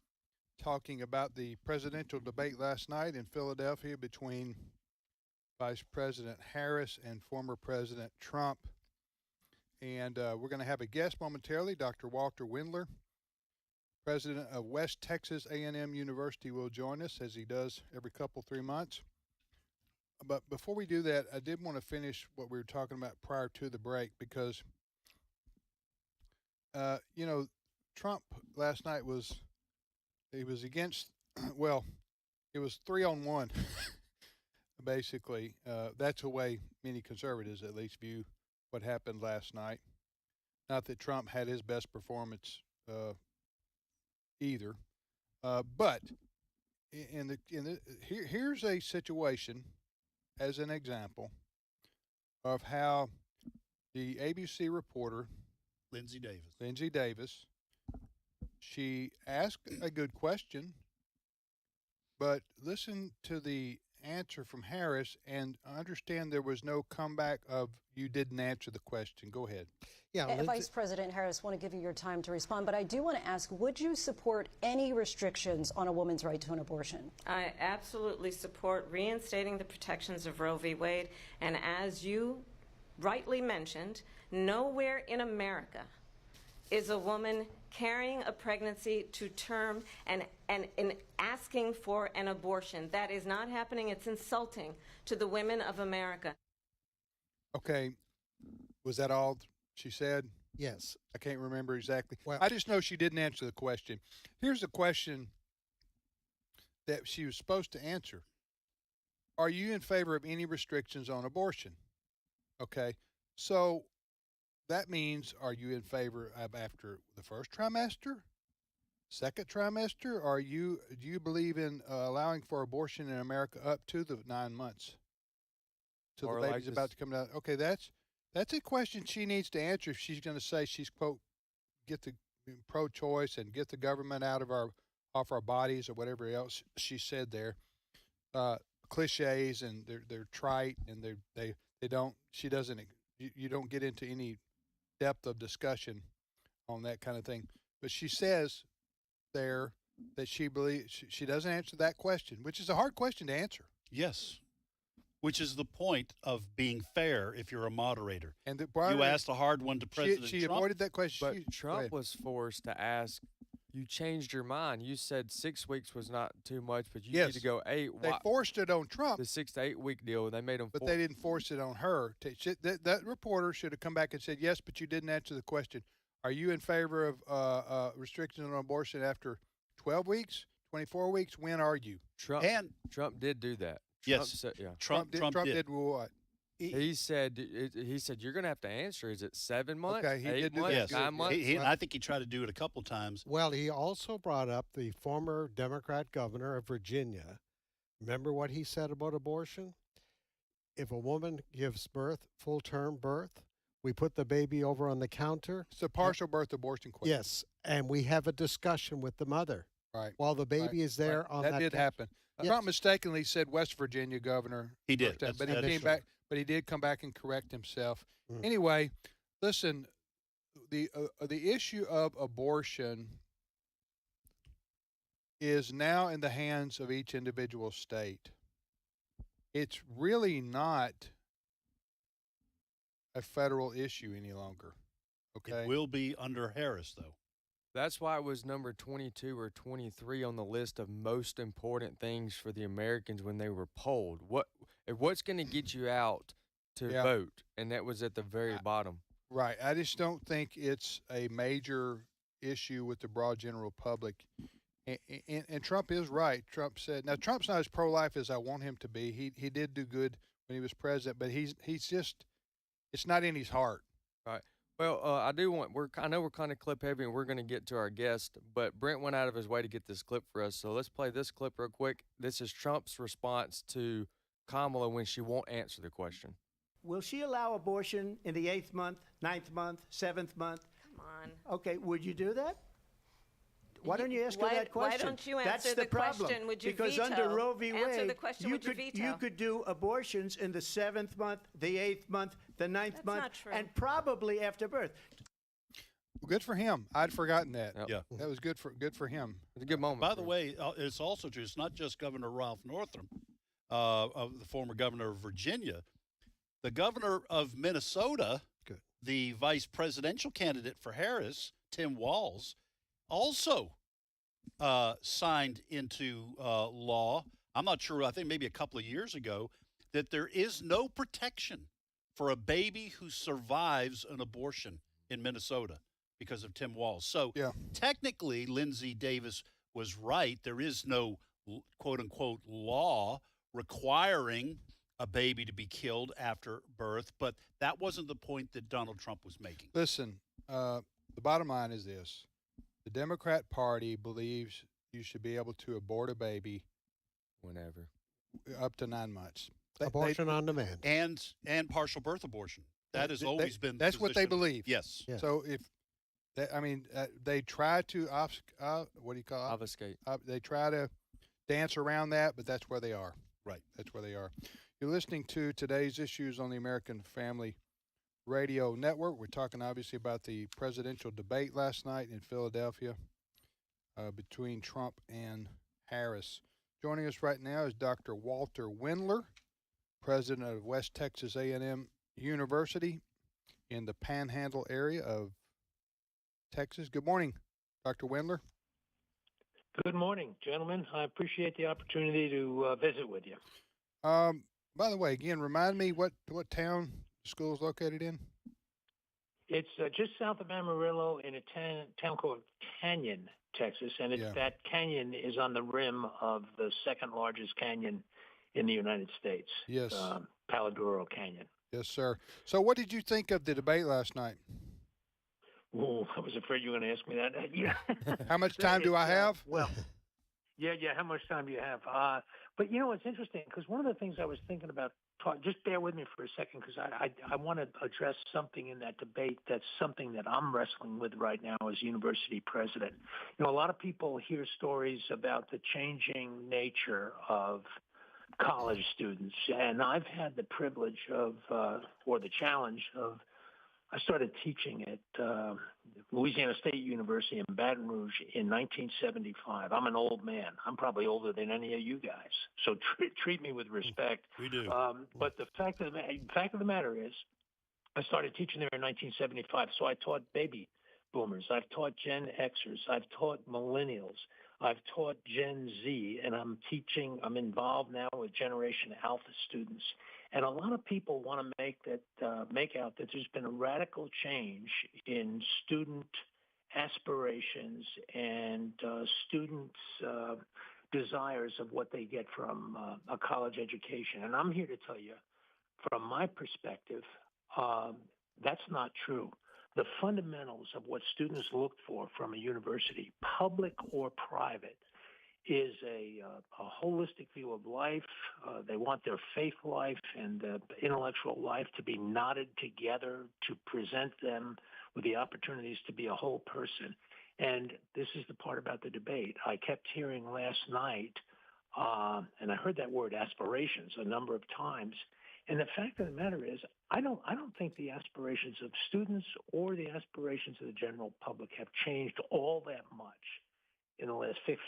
S8: talking about the presidential debate last night in Philadelphia between Vice President Harris and former President Trump. And we're going to have a guest momentarily. Dr. Walter Wendler, president of West Texas A&M University, will join us as he does every 3 months. But before we do that, I did want to finish what we were talking about prior to the break because, Trump last night he was against, well, it was 3-on-1, basically. That's the way many conservatives at least view what happened last night. Not that Trump had his best performance either, but here's a situation as an example of how the ABC reporter
S9: Lindsay
S8: Davis, she asked a good question, but listen to the answer from Harris and understand there was no comeback of you didn't answer the question. Go ahead.
S14: Yeah, Vice President Harris, want to give you your time to respond, but I do want to ask, would you support any restrictions on a woman's right to an abortion?
S12: I absolutely support reinstating the protections of Roe v. Wade, and as you rightly mentioned, nowhere in America is a woman carrying a pregnancy to term and asking for an abortion. That is not happening. It's insulting to the women of America.
S8: Okay. Was that all she said?
S11: Yes.
S8: I can't remember exactly.
S11: Well,
S8: I just know she didn't answer the question. Here's the question that she was supposed to answer. Are you in favor of any restrictions on abortion? Okay. So that means, are you in favor of after the first trimester, second trimester, or do you believe in allowing for abortion in America up to the 9 months, till
S10: Or
S8: the
S10: like
S8: baby's
S10: this-
S8: about to come out? Okay, that's a question she needs to answer if she's going to say she's, quote, get the pro-choice and get the government off our bodies or whatever else she said there. Cliches, and they're trite, and they don't. She doesn't. You don't get into any depth of discussion on that kind of thing. But she says there that she believes she doesn't answer that question, which is a hard question to answer.
S9: Yes. Which is the point of being fair if you're a moderator.
S8: And
S9: you asked a hard one to President
S8: she
S9: Trump.
S8: avoided that question.
S10: But Trump was forced to ask. You changed your mind. You said 6 weeks was not too much, but you need to go 8.
S8: They forced it on Trump.
S10: The 6 to 8 week deal. They made him.
S8: But they didn't force it on her. That reporter should have come back and said, yes, but you didn't answer the question. Are you in favor of restrictions on abortion after 12 weeks, 24 weeks? When are you?
S10: Trump did do that. Trump said, yeah.
S8: Trump did what?
S10: He said you're going to have to answer. Is it 7 months?
S8: Okay, he
S10: 8
S8: did do
S10: months,
S8: that.
S10: 9 months?
S9: I think he tried to do it a couple times.
S11: Well, he also brought up the former Democrat governor of Virginia. Remember what he said about abortion? If a woman gives birth, full-term birth, we put the baby over on the counter.
S8: It's a partial birth abortion question.
S11: Yes, and we have a discussion with the mother.
S8: Right.
S11: While the baby is there on that.
S8: That did happen.
S11: Yes.
S8: Trump mistakenly said West Virginia governor.
S9: He did.
S8: But he came back. But he did come back and correct himself.
S11: Mm.
S8: Anyway, listen, the issue of abortion is now in the hands of each individual state. It's really not a federal issue any longer. Okay.
S9: It will be under Harris, though.
S10: That's why it was number 22 or 23 on the list of most important things for the Americans when they were polled. What's going to get you out to vote? And that was at the very bottom.
S8: Right. I just don't think it's a major issue with the broad general public. And Trump is right. Trump said, now Trump's not as pro-life as I want him to be. He did do good when he was president, but he's just, it's not in his heart.
S10: Right. Well, I know we're kind of clip heavy, and we're going to get to our guest, but Brent went out of his way to get this clip for us. So let's play this clip real quick. This is Trump's response to Kamala when she won't answer the question.
S13: Will she allow abortion in the 8th month, 9th month, 7th month?
S12: Come on.
S13: Okay, would you do that? Why don't you ask her that question?
S12: Why don't you answer
S13: That's
S12: the
S13: problem.
S12: question? Would you
S13: because
S12: veto?
S13: under Roe v.
S12: Answer
S13: Wade,
S12: the question,
S13: you
S12: would you
S13: could
S12: veto?
S13: do abortions in the 7th month, the 8th month, the 9th
S12: That's
S13: month,
S12: not true.
S13: and probably after birth.
S8: Good for him. I'd forgotten that.
S10: Yep.
S9: Yeah.
S8: That was good for him.
S10: It's a good moment.
S9: By the way, it's also true. It's not just Governor Ralph Northam, of the former governor of Virginia. The governor of Minnesota, the vice presidential candidate for Harris, Tim Walz, also signed into law. I'm not sure. I think maybe a couple of years ago, that there is no protection for a baby who survives an abortion in Minnesota because of Tim Walz. So technically, Lindsay Davis was right. There is no quote unquote law requiring a baby to be killed after birth, but that wasn't the point that Donald Trump was making.
S8: Listen, the bottom line is this. The Democrat Party believes you should be able to abort a baby
S10: whenever,
S8: up to 9 months.
S11: Abortion on demand.
S9: And partial birth abortion. That has always been the
S8: that's what they
S9: position.
S8: believe.
S9: Yes.
S11: Yeah.
S8: So if they try to what do you call it?
S10: Obfuscate.
S8: They try to dance around that, but that's where they are.
S9: Right.
S8: That's where they are. You're listening to today's issues on the American Family Radio Network. We're talking obviously about the presidential debate last night in Philadelphia between Trump and Harris. Joining us right now is Dr. Walter Wendler, president of West Texas A&M University in the Panhandle area of Texas. Good morning, Dr. Wendler.
S19: Good morning, gentlemen. I appreciate the opportunity to visit with you.
S8: By the way, again, remind me what town the school is located in?
S19: It's just south of Amarillo in a town called Canyon, Texas, and that canyon is on the rim of the second largest canyon in the United States.
S8: Yes.
S19: Paladuro Canyon.
S8: Yes, sir. So what did you think of the debate last night?
S19: Oh, I was afraid you were going to ask me that. Yeah.
S8: How much time do I have?
S19: Well, yeah. How much time do you have? But it's interesting because one of the things I was thinking about. Just bear with me for a second because I want to address something in that debate that's something that I'm wrestling with right now as university president. A lot of people hear stories about the changing nature of college students, and I've had the privilege of, or the challenge of, I started teaching at Louisiana State University in Baton Rouge in 1975. I'm an old man. I'm probably older than any of you guys. So treat me with respect.
S9: We do.
S19: But the fact of the matter is, I started teaching there in 1975. So I taught baby boomers. I've taught Gen Xers. I've taught millennials. I've taught Gen Z, and I'm involved now with Generation Alpha students. And a lot of people want to make out that there's been a radical change in student aspirations and students' desires of what they get from a college education. And I'm here to tell you, from my perspective, that's not true. The fundamentals of what students look for from a university, public or private, is a holistic view of life. They want their faith life and intellectual life to be knotted together to present them with the opportunities to be a whole person. And this is the part about the debate. I kept hearing last night, and I heard that word aspirations a number of times. And the fact of the matter is, I don't think the aspirations of students or the aspirations of the general public have changed all that much in the last 50,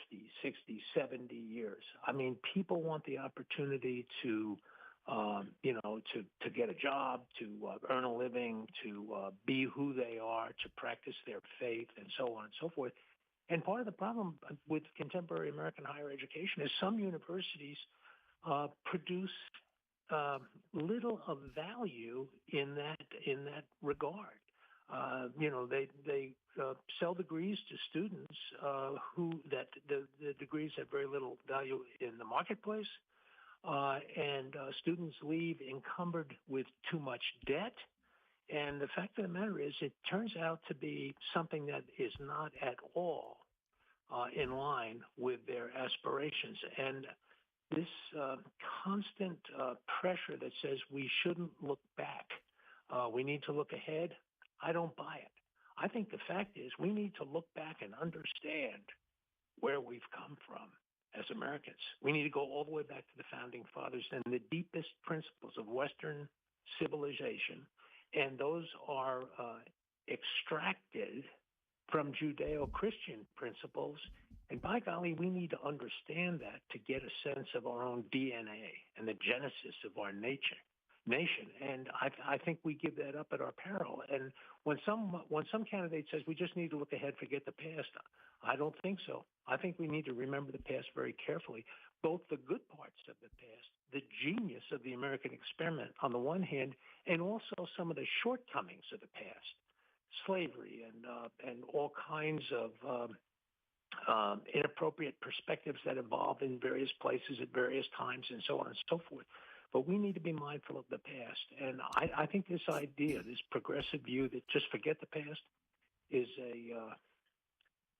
S19: 60, 70 years. I mean, people want the opportunity to get a job, to earn a living, to be who they are, to practice their faith, and so on and so forth. And part of the problem with contemporary American higher education is some universities produce little of value in that regard. They sell degrees to students who the degrees have very little value in the marketplace, and students leave encumbered with too much debt. And the fact of the matter is, it turns out to be something that is not at all in line with their aspirations. And this constant pressure that says we shouldn't look back, we need to look ahead, I don't buy it. I think the fact is we need to look back and understand where we've come from as Americans. We need to go all the way back to the Founding Fathers and the deepest principles of Western civilization, and those are extracted from Judeo-Christian principles. And by golly, we need to understand that to get a sense of our own DNA and the genesis of our nation. And I think we give that up at our peril. And when some candidate says we just need to look ahead, forget the past, I don't think so. I think we need to remember the past very carefully, both the good parts of the past, the genius of the American experiment on the one hand, and also some of the shortcomings of the past, slavery and all kinds of inappropriate perspectives that evolve in various places at various times, and so on and so forth. But we need to be mindful of the past. And I think this idea, this progressive view that just forget the past, is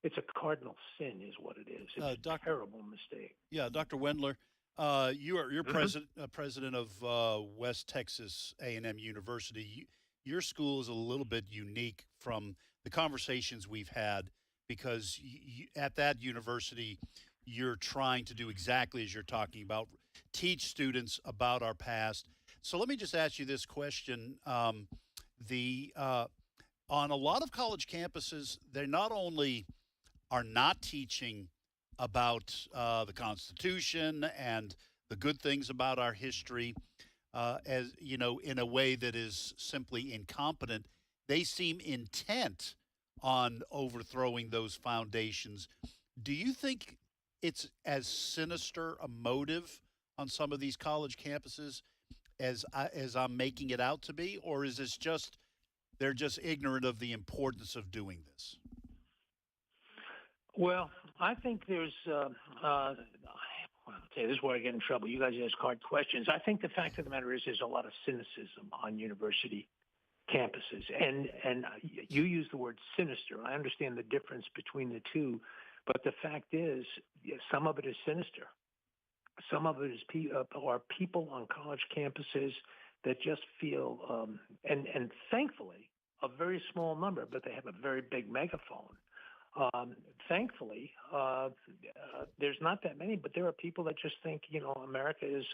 S19: it's a cardinal sin, is what it is. It's a terrible mistake.
S9: Yeah, Dr. Wendler, you're president of West Texas A&M University. Your school is a little bit unique from the conversations we've had, because at that university, you're trying to do exactly as you're talking about, teach students about our past. So let me just ask you this question. On a lot of college campuses, they not only are not teaching about the Constitution and the good things about our history, as you know, in a way that is simply incompetent, they seem intent on overthrowing those foundations. Do you think it's as sinister a motive on some of these college campuses as I'm making it out to be, or is this just they're just ignorant of the importance of doing this?
S19: Well, I think there's this is where I get in trouble. You guys ask hard questions. I think the fact of the matter is there's a lot of cynicism on university campuses. And you use the word sinister. I understand the difference between the two, but the fact is, some of it is sinister. Some of it is are people on college campuses that just feel, and thankfully, a very small number, but they have a very big megaphone. Thankfully, there's not that many, but there are people that just think, America is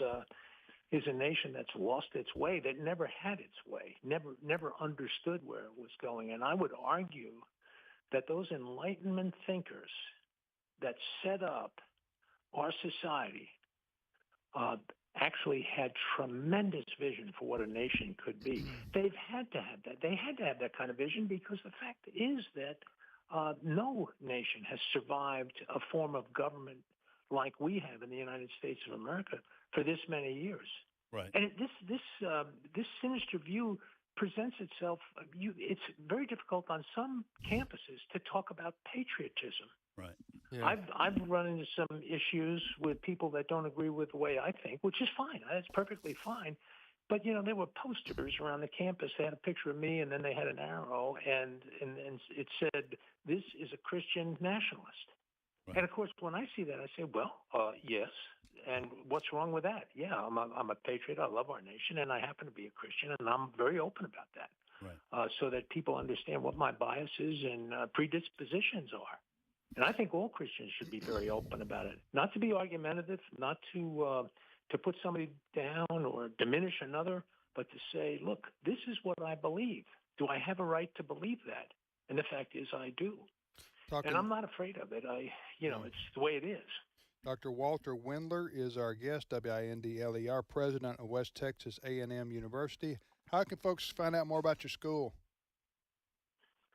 S19: a nation that's lost its way, that never had its way, never understood where it was going. And I would argue that those Enlightenment thinkers that set up our society actually had tremendous vision for what a nation could be. They've had to have that. They had to have that kind of vision because the fact is that no nation has survived a form of government like we have in the United States of America for this many years.
S9: Right.
S19: And this sinister view presents itself. It's very difficult on some campuses to talk about patriotism.
S9: Right.
S19: Yeah. I've run into some issues with people that don't agree with the way I think, which is fine. That's perfectly fine. But there were posters around the campus. They had a picture of me, and then they had an arrow, and it said, "This is a Christian nationalist." Right. And of course, when I see that, I say, "Well, yes." And what's wrong with that? Yeah, I'm a patriot. I love our nation, and I happen to be a Christian, and I'm very open about that,
S9: right.
S19: So that people understand what my biases and predispositions are. And I think all Christians should be very open about it, not to be argumentative, not to put somebody down or diminish another, but to say, look, this is what I believe. Do I have a right to believe that? And the fact is I do. And I'm not afraid of it. It's the way it is.
S8: Dr. Walter Windler is our guest, Windler, president of West Texas A&M University. How can folks find out more about your school?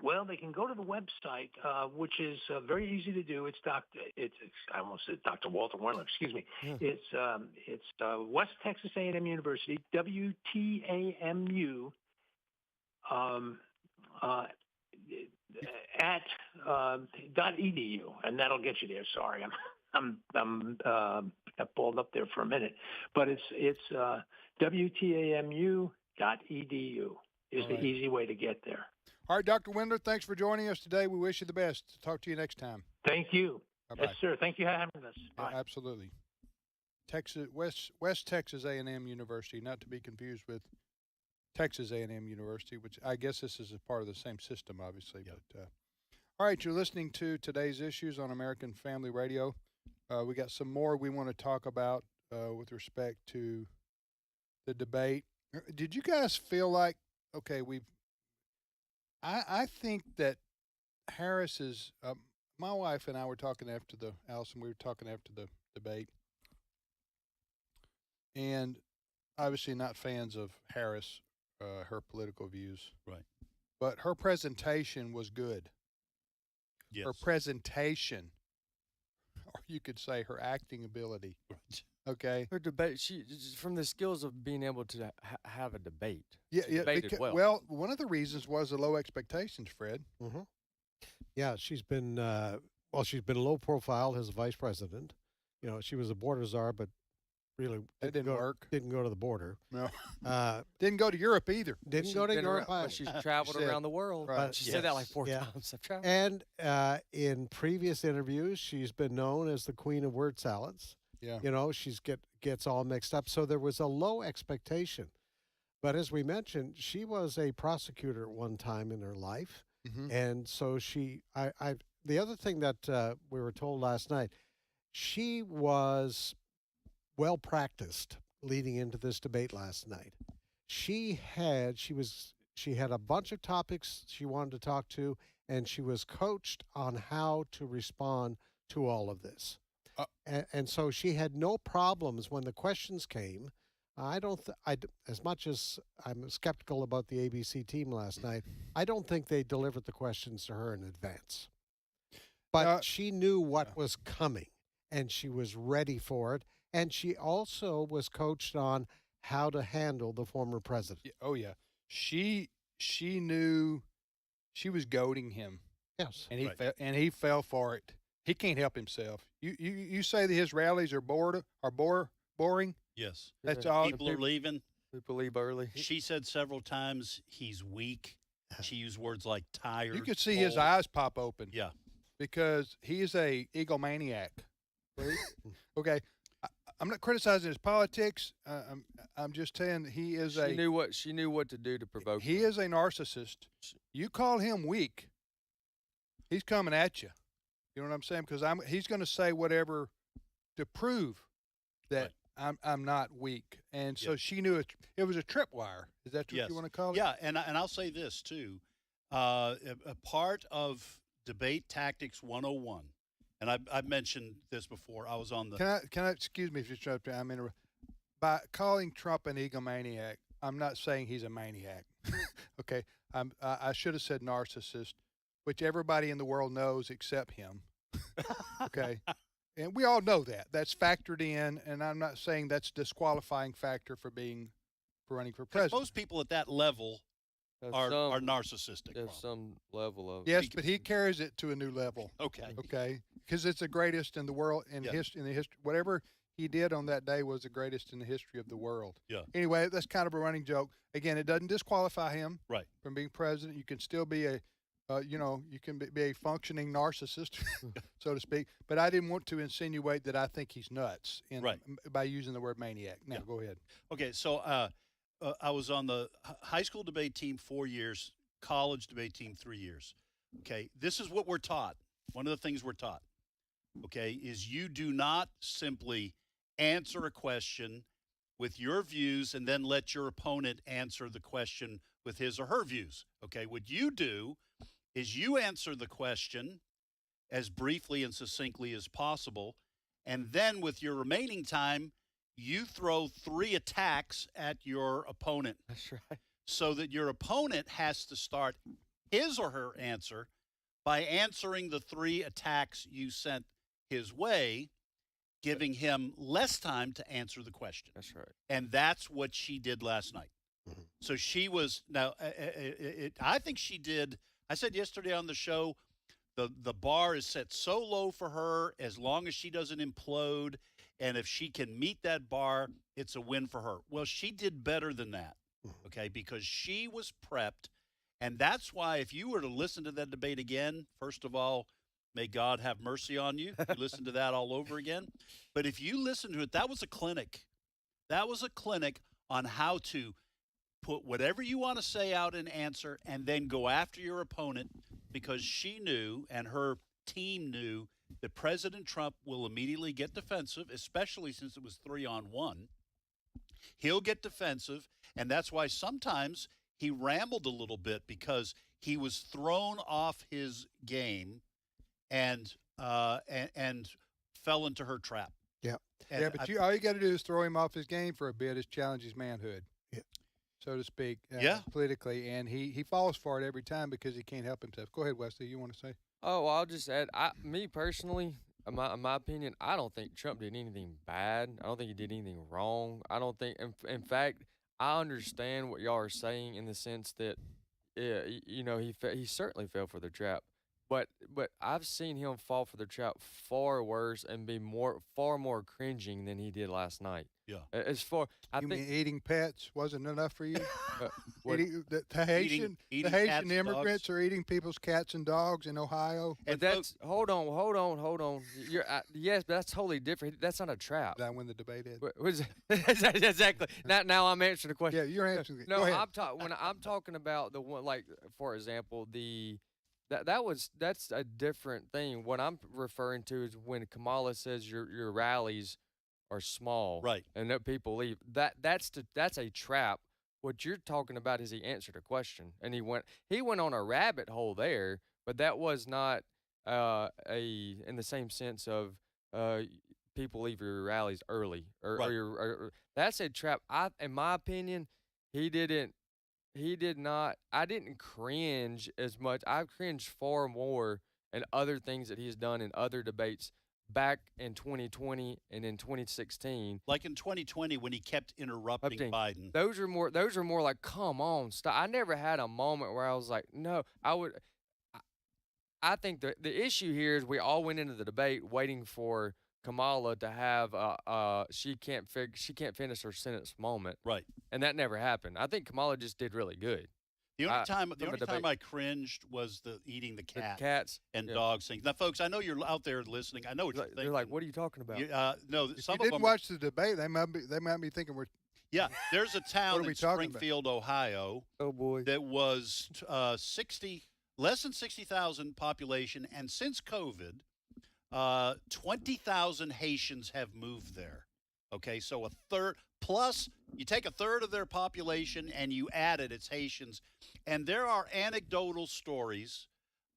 S19: Well, they can go to the website, which is very easy to do. I almost said Dr. Walter Windler. Excuse me. Yeah. It's West Texas A&M University, WTAMU, at .edu, and that'll get you there. Sorry, I'm pulled up there for a minute, but it's WTAMU.edu is the easy way to get there.
S8: All right, Dr. Windler, thanks for joining us today. We wish you the best. Talk to you next time.
S19: Thank you.
S8: Bye-bye.
S19: Yes, sir. Thank you for having us. Bye.
S8: Yeah, absolutely. West Texas A&M University, not to be confused with Texas A&M University, which I guess this is a part of the same system, obviously. Yep. But all right, you're listening to today's issues on American Family Radio. We got some more we want to talk about with respect to the debate. Did you guys feel like, okay, I think that Harris is, my wife and I were talking after Allison, we were talking after the debate, and obviously not fans of Harris, her political views.
S9: Right.
S8: But her presentation was good.
S9: Yes.
S8: Her presentation, or you could say her acting ability.
S9: Right.
S10: Okay. Her debate, from the skills of being able to have a debate.
S8: Yeah, well, one of the reasons was the low expectations, Fred.
S11: Mm-hmm. Yeah, she's been low profile as a vice president. She was a border czar, but really
S8: didn't work.
S11: Didn't go to the border.
S8: No. Didn't go to Europe either.
S11: Didn't go to Europe.
S10: But she's traveled around the world.
S11: Right.
S10: She said that like 4 times. I've traveled.
S11: And in previous interviews, she's been known as the queen of word salads.
S8: Yeah.
S11: She's gets all mixed up. So there was a low expectation. But as we mentioned, she was a prosecutor at one time in her life.
S8: Mm-hmm.
S11: And so the other thing that we were told last night, she was well practiced leading into this debate last night. She had a bunch of topics she wanted to talk to, and she was coached on how to respond to all of this. And so she had no problems when the questions came. As much as I'm skeptical about the ABC team last night, I don't think they delivered the questions to her in advance. But she knew what was coming, and she was ready for it. And she also was coached on how to handle the former president.
S8: Oh, yeah. She knew she was goading him.
S11: Yes.
S8: And he fell for it. He can't help himself. You say that his rallies are boring?
S9: Yes.
S8: That's all.
S9: People are leaving.
S10: People leave early.
S9: She said several times he's weak. She used words like tired.
S8: You could see his
S9: old.
S8: eyes pop open.
S9: Yeah.
S8: Because he is a egomaniac. Okay. I'm not criticizing his politics. I'm just saying he is
S10: She knew what to do to provoke.
S8: He is a narcissist. You call him weak, he's coming at you. You know what I'm saying? Because he's going to say whatever to prove that I'm not weak. And so she knew it was a tripwire. Is that what you want to call it?
S9: Yeah, and I'll say this too. A part of Debate Tactics 101, and I've mentioned this before. I was on the.
S8: Can I excuse me if you interrupt? I'm interrupting. By calling Trump an egomaniac, I'm not saying he's a maniac. Okay, I should have said narcissist, which everybody in the world knows except him. Okay, and we all know that. That's factored in, and I'm not saying that's a disqualifying factor for running for president.
S9: Most people at that level are narcissistic.
S10: There's some level of
S8: but he carries it to a new level. Okay, because it's the greatest in the world in history. Whatever he did on that day was the greatest in the history of the world.
S9: Yeah.
S8: Anyway, that's kind of a running joke. Again, it doesn't disqualify him from being president. You can still be you can be a functioning narcissist, so to speak. But I didn't want to insinuate that I think he's nuts by using the word maniac. Now, go ahead.
S9: Okay, so I was on the high school debate team 4 years, college debate team 3 years. Okay, this is what we're taught. One of the things we're taught, okay, is you do not simply answer a question with your views and then let your opponent answer the question with his or her views. Okay, what you do is you answer the question as briefly and succinctly as possible, and then with your remaining time, you throw 3 attacks at your opponent.
S10: That's right.
S9: So that your opponent has to start his or her answer by answering the 3 attacks you sent his way, giving him less time to answer the question.
S10: That's right.
S9: And that's what she did last night.
S11: Mm-hmm.
S9: So she was I think she did. I said yesterday on the show, the bar is set so low for her as long as she doesn't implode. And if she can meet that bar, it's a win for her. Well, she did better than that, okay, because she was prepped. And that's why if you were to listen to that debate again, first of all, may God have mercy on you. You listen to that all over again. But if you listen to it, that was a clinic. That was a clinic on how to put whatever you want to say out and answer and then go after your opponent, because she knew and her team knew that President Trump will immediately get defensive, especially since it was 3-on-1. He'll get defensive, and that's why sometimes he rambled a little bit, because he was thrown off his game and fell into her trap.
S8: Yeah.
S9: And
S8: But all you got to do is throw him off his game for a bit, is challenge his manhood, so to speak, politically. And he falls for it every time because he can't help himself. Go ahead, Wesley. You want to say?
S10: Oh, well, I'll just add, me personally, in my opinion, I don't think Trump did anything bad. I don't think he did anything wrong. I don't think, in fact, I understand what y'all are saying in the sense that, he certainly fell for the trap. But I've seen him fall for the trap far worse and be far more cringing than he did last night.
S9: Yeah.
S10: As far, I think
S8: mean eating pets wasn't enough for you? The
S9: Eating
S8: Haitian
S9: cats,
S8: immigrants
S9: dogs.
S8: are eating people's cats and dogs in Ohio.
S10: But that's hold on. You're yes, but that's totally different. That's not a trap.
S8: That when the debate is.
S10: Exactly. Now I'm answering the question.
S8: Yeah, you're answering it.
S10: No,
S8: Go ahead.
S10: when I'm talking about the one, like for example, that's a different thing. What I'm referring to is when Kamala says your rallies are small,
S9: right,
S10: and that people leave. That's a trap. What you're talking about is he answered a question, and he went on a rabbit hole there, but that was not in the same sense of people leave your rallies early or that's a trap. In my opinion, he did not. I didn't cringe as much. I cringed far more in other things that he's done in other debates back in 2020 and in 2016.
S9: Like in 2020 when he kept interrupting Biden.
S10: Those are more like, come on, stop. I never had a moment where I was like, no, I think the issue here is we all went into the debate waiting for Kamala to have she can't finish her sentence moment.
S9: Right.
S10: And that never happened. I think Kamala just did really good.
S9: The only time I cringed was the eating the
S10: cats
S9: and dogs things. Now, folks, I know you're out there listening. I know what you're thinking.
S10: They're like, "What are you talking about?"
S9: No,
S8: if
S9: some
S8: you
S9: of
S8: didn't
S9: them
S8: watch the debate, they might be thinking we're.
S9: Yeah, there's a town in
S8: talking
S9: Springfield, Ohio.
S10: Oh boy,
S9: that was less than 60,000 population, and since COVID, 20,000 Haitians have moved there. Okay, so a third plus you take a third of their population and you add it's Haitians, and there are anecdotal stories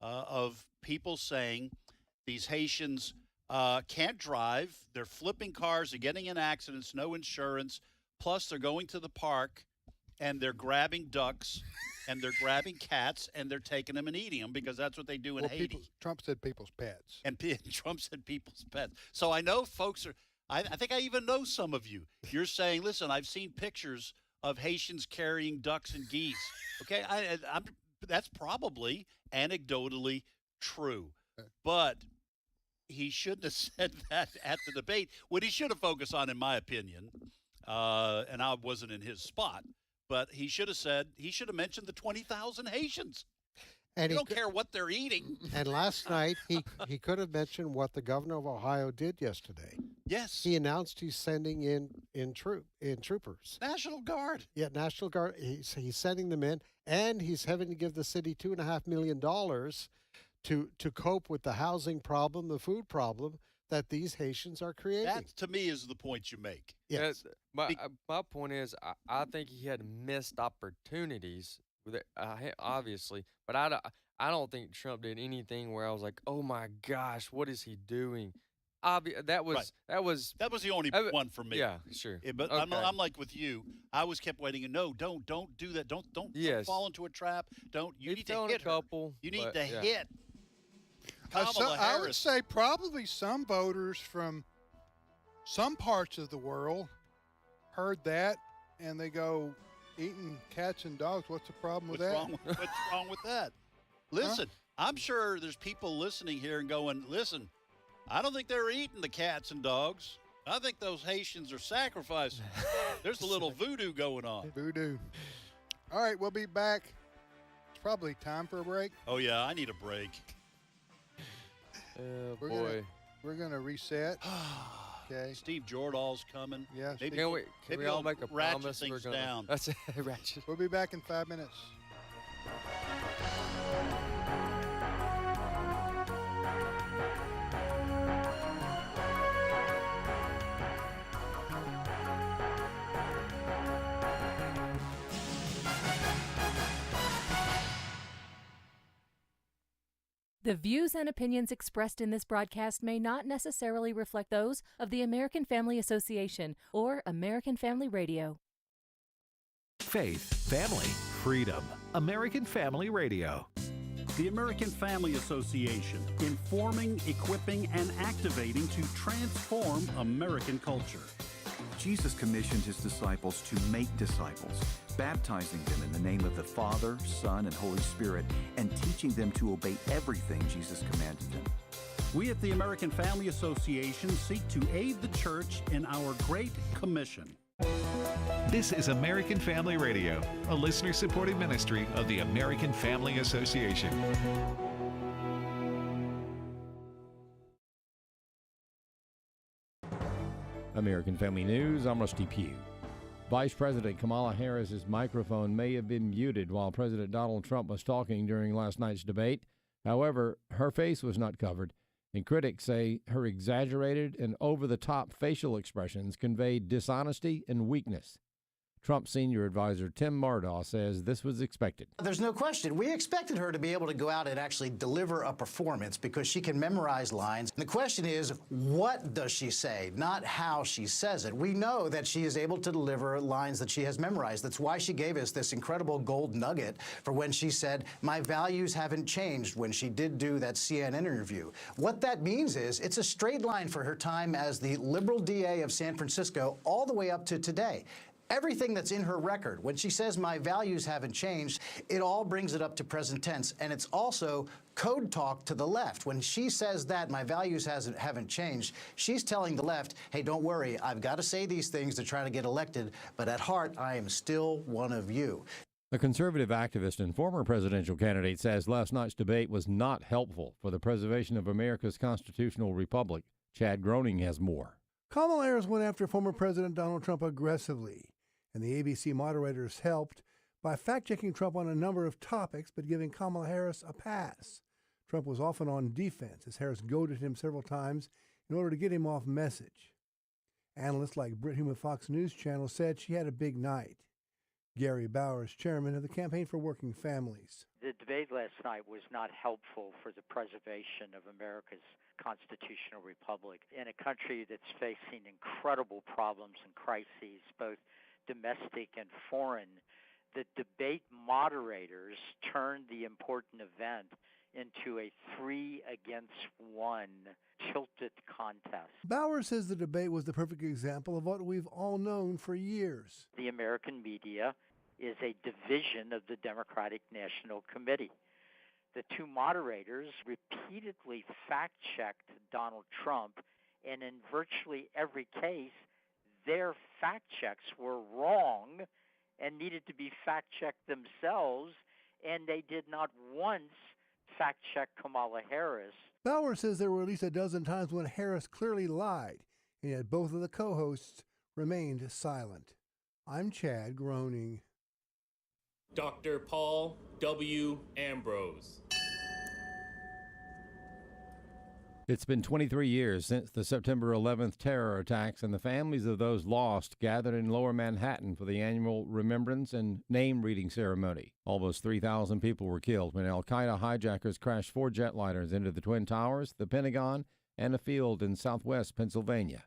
S9: of people saying these Haitians can't drive, they're flipping cars, they're getting in accidents, no insurance, plus they're going to the park and they're grabbing ducks and they're grabbing cats and they're taking them and eating them because that's what they do in Haiti.
S8: Trump said people's pets.
S9: And Trump said people's pets. So I know folks are, I think I even know some of you. You're saying, listen, I've seen pictures of Haitians carrying ducks and geese. Okay, that's probably anecdotally true. But he shouldn't have said that at the debate. What he should have focused on, in my opinion, and I wasn't in his spot, but he should have mentioned the 20,000 Haitians. And you don't care what they're eating.
S11: And last night, he could have mentioned what the governor of Ohio did yesterday.
S9: Yes.
S11: He announced he's sending in troopers.
S9: National Guard.
S11: Yeah, National Guard. He's sending them in, and he's having to give the city $2.5 million to cope with the housing problem, the food problem that these Haitians are creating.
S9: That, to me, is the point you make.
S11: Yes.
S10: My point is, I think he had missed opportunities with it, obviously, but I don't think Trump did anything where I was like, oh my gosh, what is he doing? That was
S9: the only one for me.
S10: Yeah, sure.
S9: But
S10: okay.
S9: I'm like with you. I was kept waiting. And no, don't do that. Don't fall into a trap. You need to hit her. You need to hit. Kamala Harris.
S8: I would say probably some voters from some parts of the world heard that and they go, eating cats and dogs, what's the problem with that?
S9: What's wrong with that? Listen, I'm sure there's people listening here and going, listen, I don't think they're eating the cats and dogs. I think those Haitians are sacrificing. There's a little voodoo going on.
S8: Voodoo. All right, we'll be back. It's probably time for a break.
S9: Oh, yeah, I need a break.
S8: We're gonna reset. Okay.
S9: Steve Jordahl's coming.
S8: Yeah.
S9: Maybe
S10: can we all make a promise
S9: things
S10: we're gonna,
S9: down.
S10: That's ratchet.
S8: We'll be back in 5 minutes.
S20: The views and opinions expressed in this broadcast may not necessarily reflect those of the American Family Association or American Family Radio.
S7: Faith, family, freedom. American Family Radio.
S21: The American Family Association, informing, equipping, and activating to transform American culture.
S22: Jesus commissioned his disciples to make disciples, baptizing them in the name of the Father, Son, and Holy Spirit, and teaching them to obey everything Jesus commanded them.
S21: We at the American Family Association seek to aid the church in our Great Commission.
S7: This is American Family Radio, a listener-supported ministry of the American Family Association.
S2: American Family News, I'm Rusty Pugh. Vice President Kamala Harris's microphone may have been muted while President Donald Trump was talking during last night's debate. However, her face was not covered, and critics say her exaggerated and over-the-top facial expressions conveyed dishonesty and weakness. Trump senior advisor Tim Murdaugh says this was expected.
S23: There's no question. We expected her to be able to go out and actually deliver a performance because she can memorize lines. And the question is, what does she say, not how she says it. We know that she is able to deliver lines that she has memorized. That's why she gave us this incredible gold nugget for when she said, my values haven't changed, when she did do that CNN interview. What that means is it's a straight line for her time as the liberal DA of San Francisco all the way up to today. everything that's in her record. When she says my values haven't changed, it all brings it up to present tense. And it's also code talk to the left. When she says that my values haven't changed, she's telling the left, hey, don't worry, I've got to say these things to try to get elected, but at heart, I am still one of you.
S2: The conservative activist and former presidential candidate says last night's debate was not helpful for the preservation of America's constitutional republic. Chad Groening has more.
S1: Kamala Harris went after former President Donald Trump aggressively, and the ABC moderators helped by fact-checking Trump on a number of topics, but giving Kamala Harris a pass. Trump was often on defense, as Harris goaded him several times in order to get him off message. Analysts like Britt Hume of Fox News Channel said she had a big night. Gary Bowers, chairman of the Campaign for Working Families.
S3: The debate last night was not helpful for the preservation of America's constitutional republic in a country that's facing incredible problems and crises, both domestic and foreign. The debate moderators turned the important event into a 3-against-1 tilted contest.
S1: Bowers says the debate was the perfect example of what we've all known for years.
S3: The American media is a division of the Democratic National Committee. The two moderators repeatedly fact-checked Donald Trump, and in virtually every case, their fact-checks were wrong and needed to be fact-checked themselves, and they did not once fact-check Kamala Harris.
S1: Bowers says there were at least a dozen times when Harris clearly lied, and yet both of the co-hosts remained silent. I'm Chad Groening.
S4: Dr. Paul W. Ambrose.
S2: It's been 23 years since the September 11th terror attacks, and the families of those lost gathered in Lower Manhattan for the annual remembrance and name-reading ceremony. Almost 3,000 people were killed when al-Qaeda hijackers crashed 4 jetliners into the Twin Towers, the Pentagon, and a field in southwest Pennsylvania.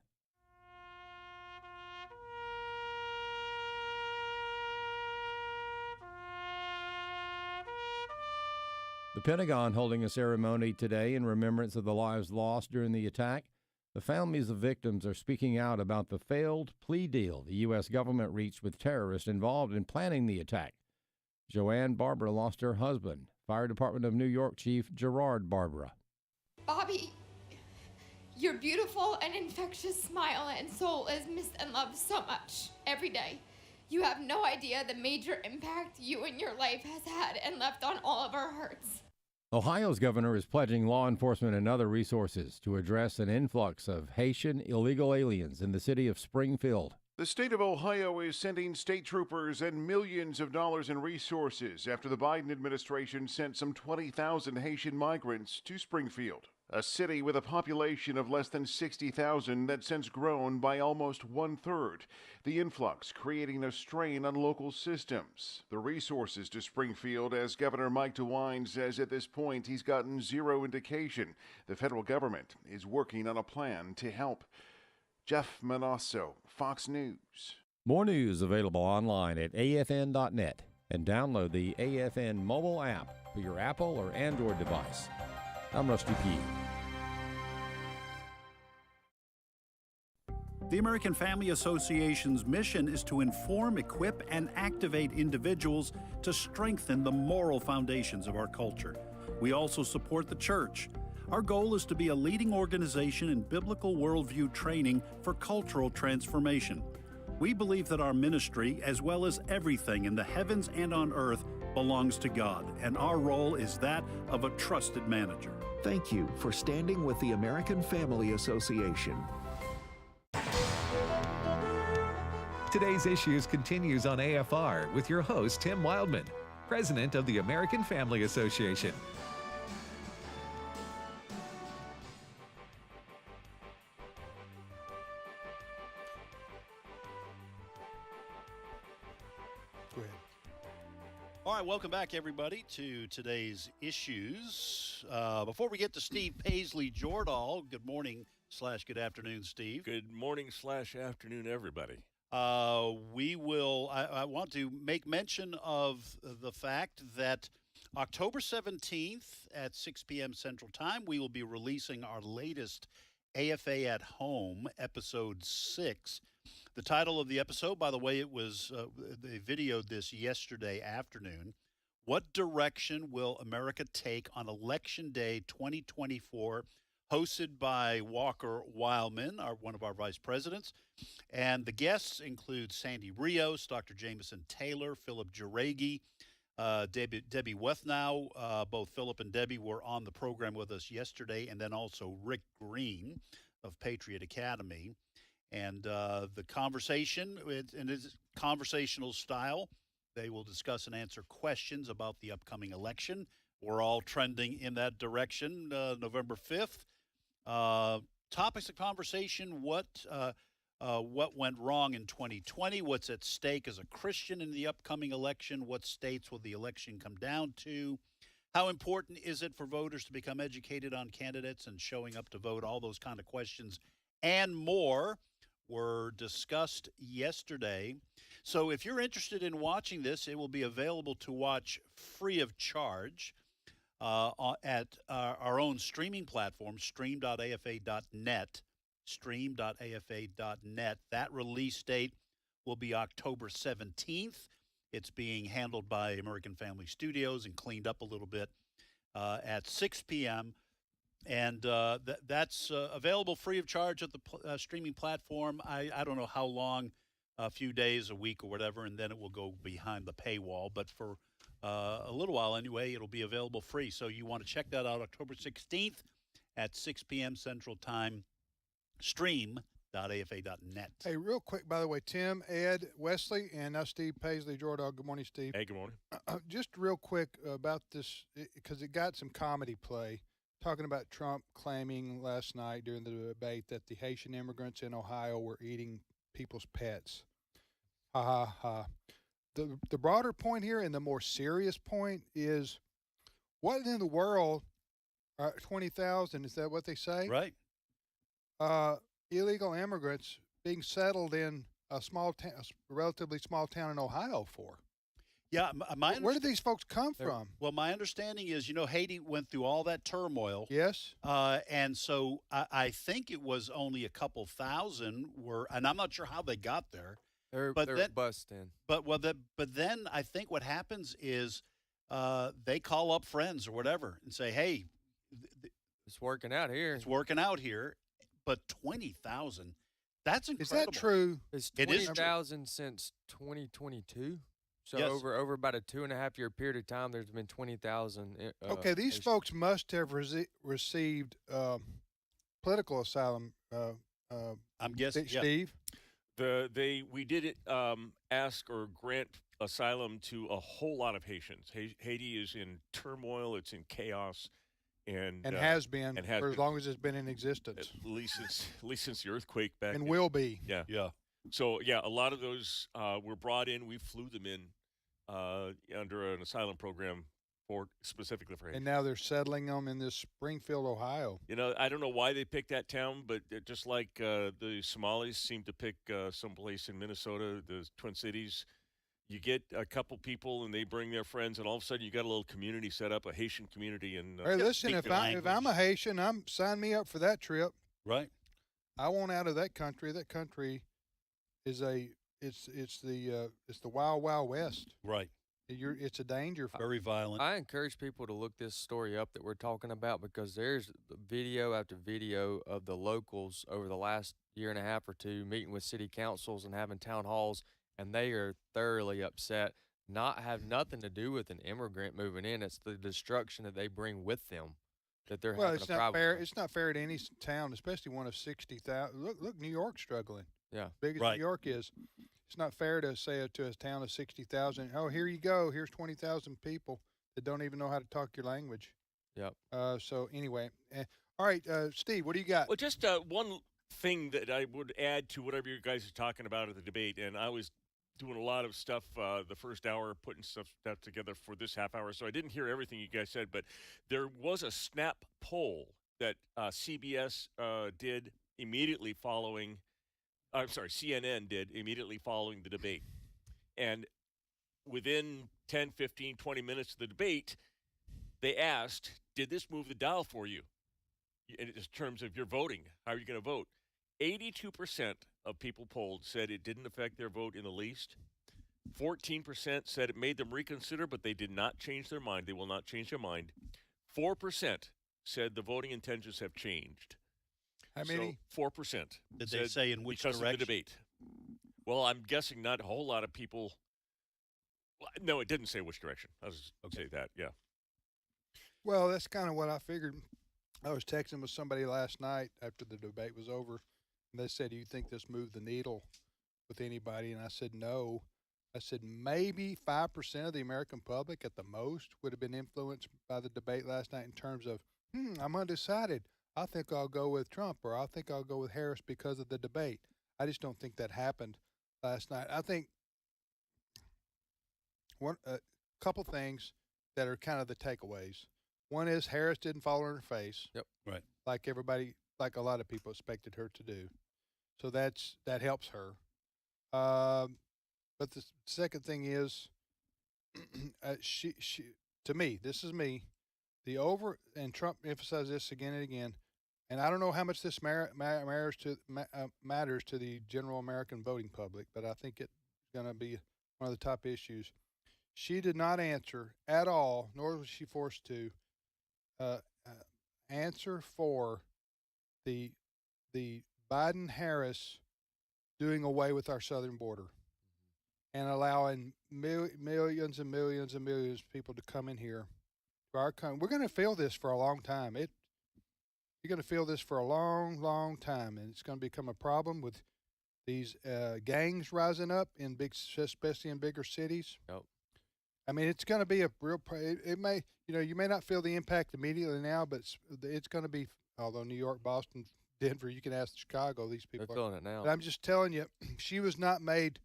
S2: The Pentagon holding a ceremony today in remembrance of the lives lost during the attack. The families of victims are speaking out about the failed plea deal the U.S. government reached with terrorists involved in planning the attack. Joanne Barbara lost her husband, Fire Department of New York Chief Gerard Barbara.
S24: Bobby, your beautiful and infectious smile and soul is missed and loved so much every day. You have no idea the major impact you and your life has had and left on all of our hearts.
S2: Ohio's governor is pledging law enforcement and other resources to address an influx of Haitian illegal aliens in the city of Springfield.
S25: The state of Ohio is sending state troopers and millions of dollars in resources after the Biden administration sent some 20,000 Haitian migrants to Springfield, a city with a population of less than 60,000 that's since grown by almost 1/3. The influx creating a strain on local systems. The resources to Springfield, as Governor Mike DeWine says at this point, he's gotten zero indication the federal government is working on a plan to help. Jeff Manasso, Fox News.
S2: More news available online at afn.net and download the AFN mobile app for your Apple or Android device. I'm Rusty P.
S21: The American Family Association's mission is to inform, equip, and activate individuals to strengthen the moral foundations of our culture. We also support the church. Our goal is to be a leading organization in biblical worldview training for cultural transformation. We believe that our ministry, as well as everything in the heavens and on earth, belongs to God, and our role is that of a trusted manager.
S7: Thank you for standing with the American Family Association. Today's Issues continues on AFR with your host, Tim Wildman, president of the American Family Association.
S8: Go ahead.
S9: All right, welcome back, everybody, to today's Issues. Before we get to Steve Paisley-Jordahl, good morning / good afternoon, Steve.
S26: Good morning / afternoon, everybody.
S9: I want to make mention of the fact that October 17th at 6 p.m. Central Time, we will be releasing our latest AFA at Home, Episode 6. The title of the episode, by the way, it was they videoed this yesterday afternoon. What direction will America take on Election Day 2024? Hosted by Walker Wildman, one of our vice presidents. And the guests include Sandy Rios, Dr. Jameson Taylor, Philip Juregi, Debbie Wethnow. Both Philip and Debbie were on the program with us yesterday, and then also Rick Green of Patriot Academy. And the conversation, in its conversational style, they will discuss and answer questions about the upcoming election. We're all trending in that direction, November 5th. Topics of conversation: what went wrong in 2020? What's at stake as a Christian in the upcoming election? What states will the election come down to? How important is it for voters to become educated on candidates and showing up to vote? All those kind of questions and more were discussed yesterday. So if you're interested in watching this, it will be available to watch free of charge at our own streaming platform, stream.afa.net, stream.afa.net. That release date will be October 17th. It's being handled by American Family Studios and cleaned up a little bit at 6 p.m. And that's available free of charge at the streaming platform. I don't know how long, a few days, a week or whatever, and then it will go behind the paywall. But for a little while anyway, it'll be available free. So you want to check that out October 16th at 6 p.m. Central Time, stream.afa.net.
S8: Hey, real quick, by the way, Tim, Ed, Wesley, and now Steve Paisley, Jordan. Good morning, Steve.
S5: Hey, good morning.
S8: Just real quick about this, because it got some comedy play, talking about Trump claiming last night during the debate that the Haitian immigrants in Ohio were eating people's pets. Ha, ha, ha. The broader point here and the more serious point is, what in the world, 20,000, is that what they say?
S9: Right.
S8: Illegal immigrants being settled in a small town, a relatively small town in Ohio for?
S9: Yeah,
S8: where did these folks come from?
S9: Well, my understanding is, Haiti went through all that turmoil.
S8: Yes.
S9: And so I think it was only a couple thousand and I'm not sure how they got there.
S10: They're bussed in.
S9: But then I think what happens is they call up friends or whatever and say, hey,
S10: it's working out here.
S9: It's working out here. But 20,000, that's incredible.
S8: Is that true?
S10: It's 20,000 since 2022. So
S9: yes.
S10: over about a 2.5-year period of time, there's been 20,000.
S8: Okay, these folks must have received political asylum.
S9: I'm guessing,
S8: Steve.
S5: We did ask or grant asylum to a whole lot of Haitians. Haiti is in turmoil. It's in chaos. And
S8: has been for as long as it's been in existence.
S5: At least since the earthquake back.
S8: And will be.
S5: Yeah. So a lot of those were brought in. We flew them in under an asylum program specifically for Haiti.
S8: And now they're settling them in this Springfield, Ohio.
S5: I don't know why they picked that town, but just like the Somalis seem to pick someplace in Minnesota, the Twin Cities. You get a couple people and they bring their friends, and all of a sudden you got a little community set up, a Haitian community. And
S8: hey, listen, if I'm a Haitian, sign me up for that trip.
S9: Right.
S8: I want out of that country. That country is the wild, wild west.
S9: Right.
S8: It's a danger.
S9: Very violent.
S10: I encourage people to look this story up that we're talking about, because there's video after video of the locals over the last year and a half or two meeting with city councils and having town halls. And they are thoroughly upset. Have nothing to do with an immigrant moving in. It's the destruction that they bring with them that they're having a problem. Well,
S8: it's not fair. It's not fair to any town, especially one of 60,000. Look, New York's struggling.
S10: Yeah,
S8: big as New York is. It's not fair to say to a town of 60,000, oh, here you go. Here's 20,000 people that don't even know how to talk your language.
S10: Yep.
S8: So anyway, all right, Steve, what do you got?
S5: Well, just one thing that I would add to whatever you guys are talking about at the debate, and I was doing a lot of stuff the first hour, putting stuff together for this half hour, so I didn't hear everything you guys said, but there was a snap poll that CBS did immediately following, CNN did immediately following the debate. And within 10, 15, 20 minutes of the debate, they asked, did this move the dial for you in terms of your voting? How are you going to vote? 82% of people polled said it didn't affect their vote in the least. 14% said it made them reconsider, but they did not change their mind. They will not change their mind. 4% said the voting intentions have changed.
S8: How many?
S5: So 4%.
S9: Did they say in which
S5: because
S9: direction?
S5: of the debate. Well, I'm guessing not a whole lot of people. Well, no, it didn't say which direction. I was say that, yeah.
S8: Well, that's kind of what I figured. I was texting with somebody last night after the debate was over, and they said, "Do you think this moved the needle with anybody?" And I said, "No." I said, maybe 5% of the American public at the most would have been influenced by the debate last night in terms of, I'm undecided. I think I'll go with Trump, or I think I'll go with Harris because of the debate. I just don't think that happened last night. I think a couple things that are kind of the takeaways. One is Harris didn't fall on her face.
S9: Yep. Right.
S8: Like everybody, like a lot of people expected her to do. So that helps her. But the second thing is, she to me, this is me, and Trump emphasized this again and again, and I don't know how much this matters to the general American voting public, but I think it's going to be one of the top issues. She did not answer at all, nor was she forced to answer for the Biden-Harris doing away with our southern border and allowing millions and millions and millions of people to come in here to our country. We're going to feel this for a long time. You're going to feel this for a long, long time, and it's going to become a problem with these gangs rising up especially in bigger cities.
S10: Yep.
S8: I mean, it's going to be a real. It may, you may not feel the impact immediately now, but it's going to be. Although New York, Boston, Denver, you can ask Chicago. These people
S10: They're feeling it now.
S8: But I'm just telling you, she was not made,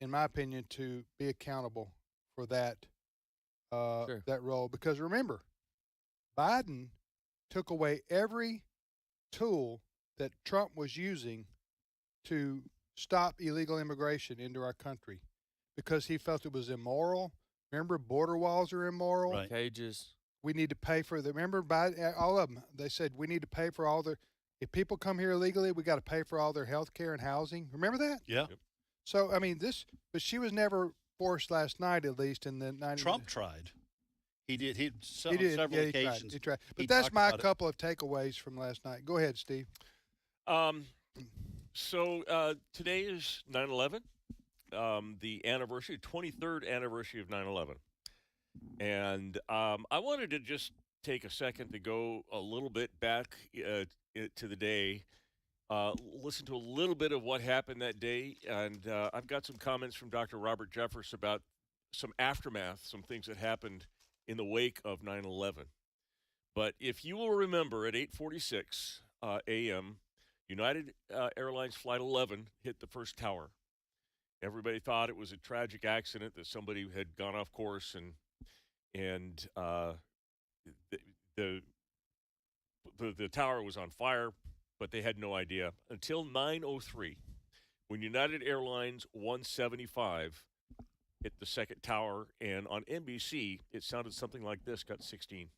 S8: in my opinion, to be accountable for that that role. Because remember, Biden took away every tool that Trump was using to stop illegal immigration into our country because he felt it was immoral. Remember, border walls are immoral.
S10: Right. Cages.
S8: We need to pay for remember, Biden, all of them, they said we need to pay for all if people come here illegally, we got to pay for all their health care and housing. Remember that?
S9: Yeah.
S5: Yep.
S8: So, I mean, but she was never forced last night, at least in the 90s.
S9: Trump tried. He did.
S8: He did.
S9: Several
S8: Yeah,
S9: occasions.
S8: He tried. But that's my couple of takeaways from last night. Go ahead, Steve.
S5: So today is 9/11, the anniversary, 23rd anniversary of 9/11. And I wanted to just take a second to go a little bit back to the day, listen to a little bit of what happened that day. And I've got some comments from Dr. Robert Jeffress about some aftermath, some things that happened in the wake of 9/11. But if you will remember, at 8:46 a.m., United Airlines Flight 11 hit the first tower. Everybody thought it was a tragic accident, that somebody had gone off course, and the tower was on fire, but they had no idea until 9:03, when United Airlines 175 hit the second tower, and on NBC it sounded something like this, got 16.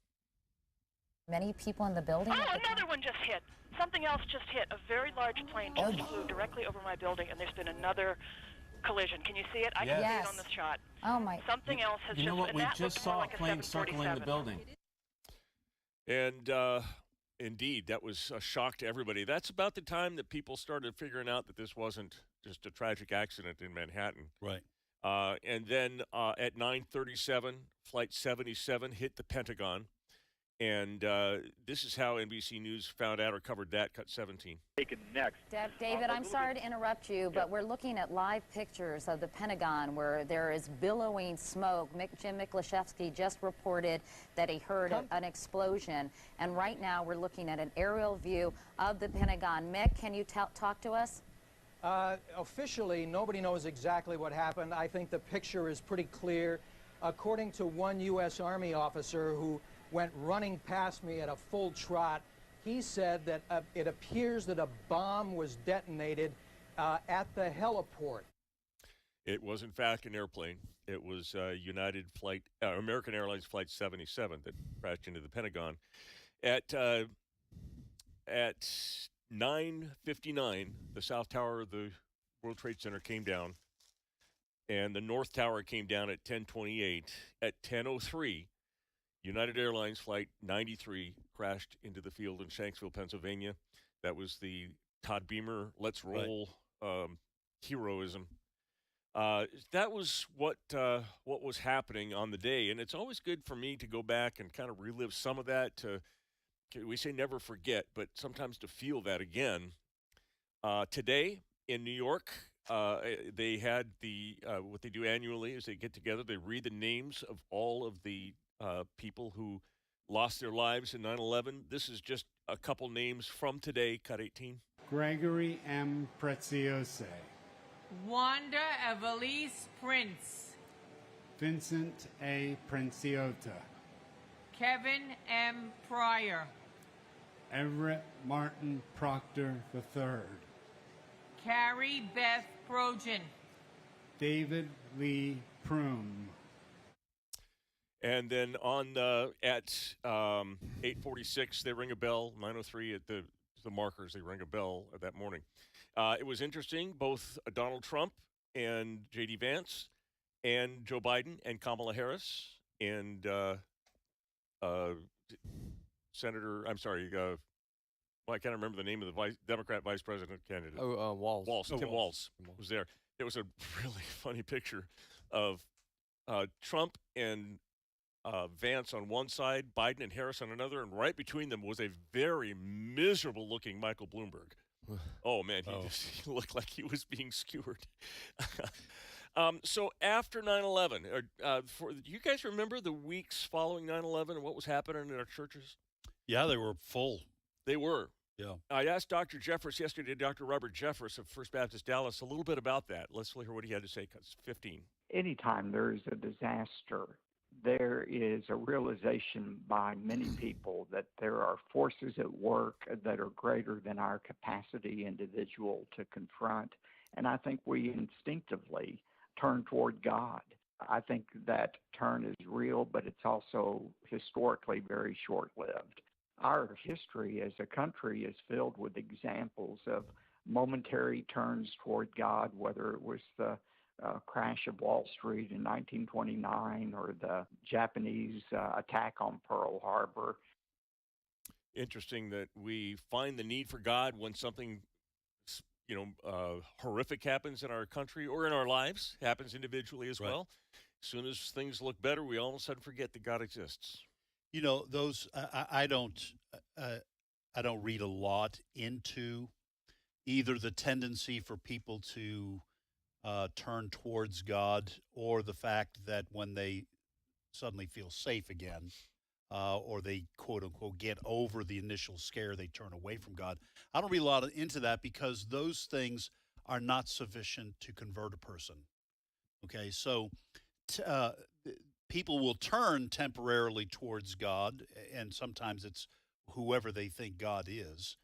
S6: Many people in the building.
S14: Oh, another one just hit. Something else just hit. A very large plane just flew directly over my building, and there's been another collision. Can you see it? I can see it on this shot.
S6: Oh my!
S14: Something else has
S15: You know what?
S14: and
S15: We
S14: that
S15: just
S14: looked more
S15: saw
S14: like
S15: a plane circling the
S14: 747.
S15: building.
S5: And indeed, that was a shock to everybody. That's about the time that people started figuring out that this wasn't just a tragic accident in Manhattan.
S9: Right.
S5: And then at 9:37, Flight 77 hit the Pentagon. And this is how NBC News found out or covered that, cut 17.
S14: Taken next.
S6: David, I'm sorry to interrupt you, but we're looking at live pictures of the Pentagon where there is billowing smoke. Jim Miklashevsky just reported that he heard an explosion. And right now we're looking at an aerial view of the Pentagon. Mick, can you talk to us?
S16: Officially, nobody knows exactly what happened. I think the picture is pretty clear. According to one U.S. Army officer who went running past me at a full trot, he said that it appears that a bomb was detonated at the heliport.
S5: It was, in fact, an airplane. It was American Airlines Flight 77 that crashed into the Pentagon. At 9:59, the South Tower of the World Trade Center came down, and the North Tower came down at 10:28. At 10:03, United Airlines Flight 93 crashed into the field in Shanksville, Pennsylvania. That was the Todd Beamer "Let's Roll" heroism. That was what was happening on the day, and it's always good for me to go back and kind of relive some of that. We say never forget, but sometimes to feel that again. Today in New York, they had what they do annually is they get together, they read the names of all of the people who lost their lives in 9/11. This is just a couple names from today, cut 18.
S12: Gregory M. Preziosi.
S13: Wanda Evelise Prince.
S12: Vincent A. Princiota.
S13: Kevin M. Pryor.
S12: Everett Martin Proctor III.
S13: Carrie Beth Projan.
S12: David Lee Prum.
S5: And then at 8:46, they ring a bell. 9:03 at the markers, they ring a bell that morning. It was interesting. Both Donald Trump and J.D. Vance and Joe Biden and Kamala Harris and Senator, I'm sorry, I can't remember the name of the Democrat vice president candidate.
S10: Walz.
S5: Tim Walz was there. There was a really funny picture of Trump and Vance on one side, Biden and Harris on another, and right between them was a very miserable-looking Michael Bloomberg. Oh, man, he looked like he was being skewered. So after 9/11, do you guys remember the weeks following 9/11 and what was happening in our churches?
S9: Yeah, they were full.
S5: They were.
S9: Yeah.
S5: I asked Dr. Jeffress yesterday, Dr. Robert Jeffress of First Baptist Dallas, a little bit about that. Let's hear what he had to say, because 15.
S15: Anytime there's a disaster, there is a realization by many people that there are forces at work that are greater than our capacity individual to confront. And I think we instinctively turn toward God. I think that turn is real, but it's also historically very short-lived. Our history as a country is filled with examples of momentary turns toward God, whether it was the crash of Wall Street in 1929 or the Japanese attack on Pearl Harbor.
S5: Interesting that we find the need for God when something, horrific happens in our country or in our lives, happens individually as well. As soon as things look better, we all of a sudden forget that God exists.
S9: You know, those I don't read a lot into either the tendency for people to turn towards God or the fact that when they suddenly feel safe again, or they quote unquote get over the initial scare, they turn away from God. I don't read a lot into that because those things are not sufficient to convert a person. Okay, so people will turn temporarily towards God, and sometimes it's whoever they think God is,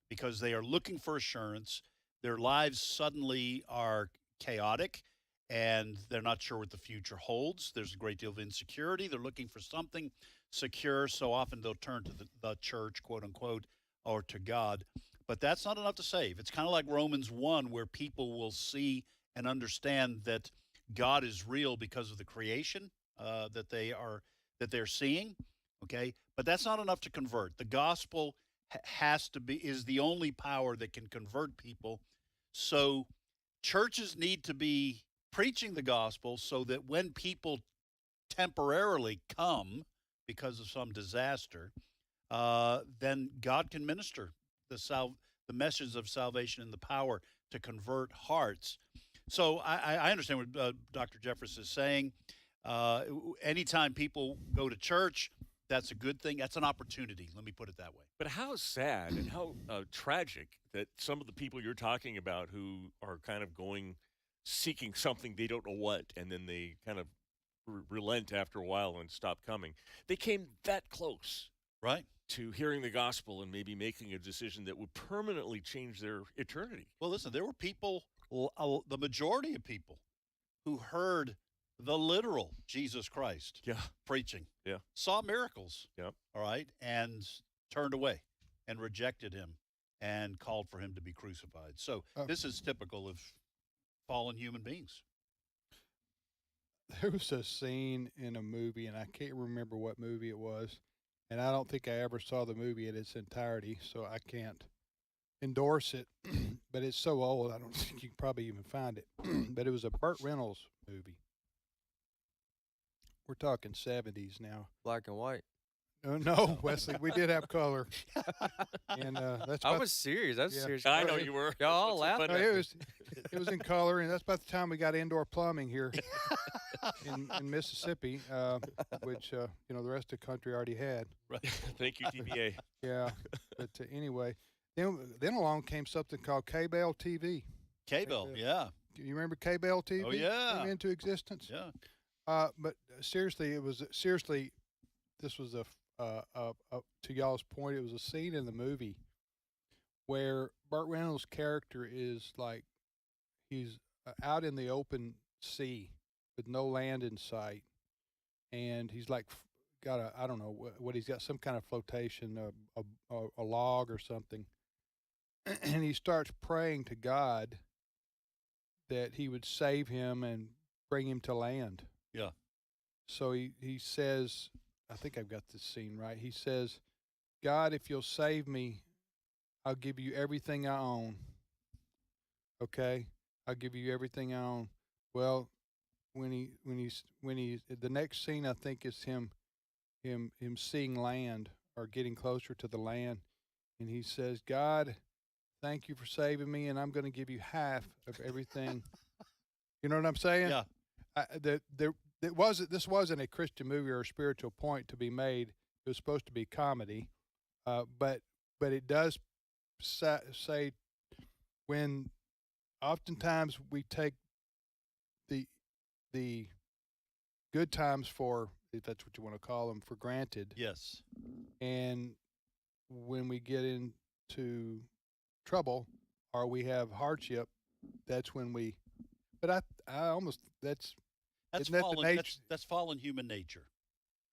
S9: because they are looking for assurance. Their lives suddenly are chaotic, and they're not sure what the future holds. There's a great deal of insecurity. They're looking for something secure, so often they'll turn to the church, quote unquote, or to God. But that's not enough to save. It's kind of like Romans 1, where people will see and understand that God is real because of the creation that they're seeing. Okay, but that's not enough to convert. The gospel is the only power that can convert people. So churches need to be preaching the gospel so that when people temporarily come because of some disaster, then God can minister the message of salvation and the power to convert hearts. So I understand what Dr. Jeffress is saying. Anytime people go to church, that's a good thing. That's an opportunity. Let me put it that way.
S5: But how sad and how tragic that some of the people you're talking about who are kind of seeking something, they don't know what, and then they kind of relent after a while and stop coming. They came that close,
S9: right,
S5: to hearing the gospel and maybe making a decision that would permanently change their eternity.
S9: Well, listen, there were people, the majority of people, who heard the literal Jesus Christ preaching, saw miracles, all right, and turned away and rejected him and called for him to be crucified. So this is typical of fallen human beings.
S8: There was a scene in a movie, and I can't remember what movie it was, and I don't think I ever saw the movie in its entirety, so I can't endorse it. But it's so old, I don't think you can probably even find it. But it was a Burt Reynolds movie. We're talking 70s now.
S10: Black and white.
S8: No, Wesley, we did have color, and that's.
S10: I was serious. That's serious.
S5: I know you were.
S10: Y'all all laughed.
S8: No, it was in color, and that's about the time we got indoor plumbing here in Mississippi, which the rest of the country already had.
S5: Right. Thank you, TVA.
S8: Yeah, but anyway, then along came something called K-Bell TV.
S9: K-Bell, yeah.
S8: You remember K-Bell TV?
S9: Oh yeah.
S8: Came into existence.
S9: Yeah.
S8: But seriously, this was to y'all's point, it was a scene in the movie where Burt Reynolds' character is like he's out in the open sea with no land in sight, and he's like got I don't know what he's got, some kind of flotation, a log or something, and he starts praying to God that he would save him and bring him to land.
S9: Yeah.
S8: So he says, I think I've got this scene right. He says, God, if you'll save me, I'll give you everything I own. Okay? I'll give you everything I own. Well, when he the next scene, I think, is him seeing land or getting closer to the land, and he says, God, thank you for saving me, and I'm going to give you half of everything. You know what I'm saying?
S9: Yeah.
S8: This wasn't a Christian movie or a spiritual point to be made. It was supposed to be comedy, but it does say when oftentimes we take the good times for, if that's what you want to call them, for granted.
S9: Yes.
S8: And when we get into trouble or we have hardship, that's when we. But I almost that's
S9: fallen. That's fallen human nature.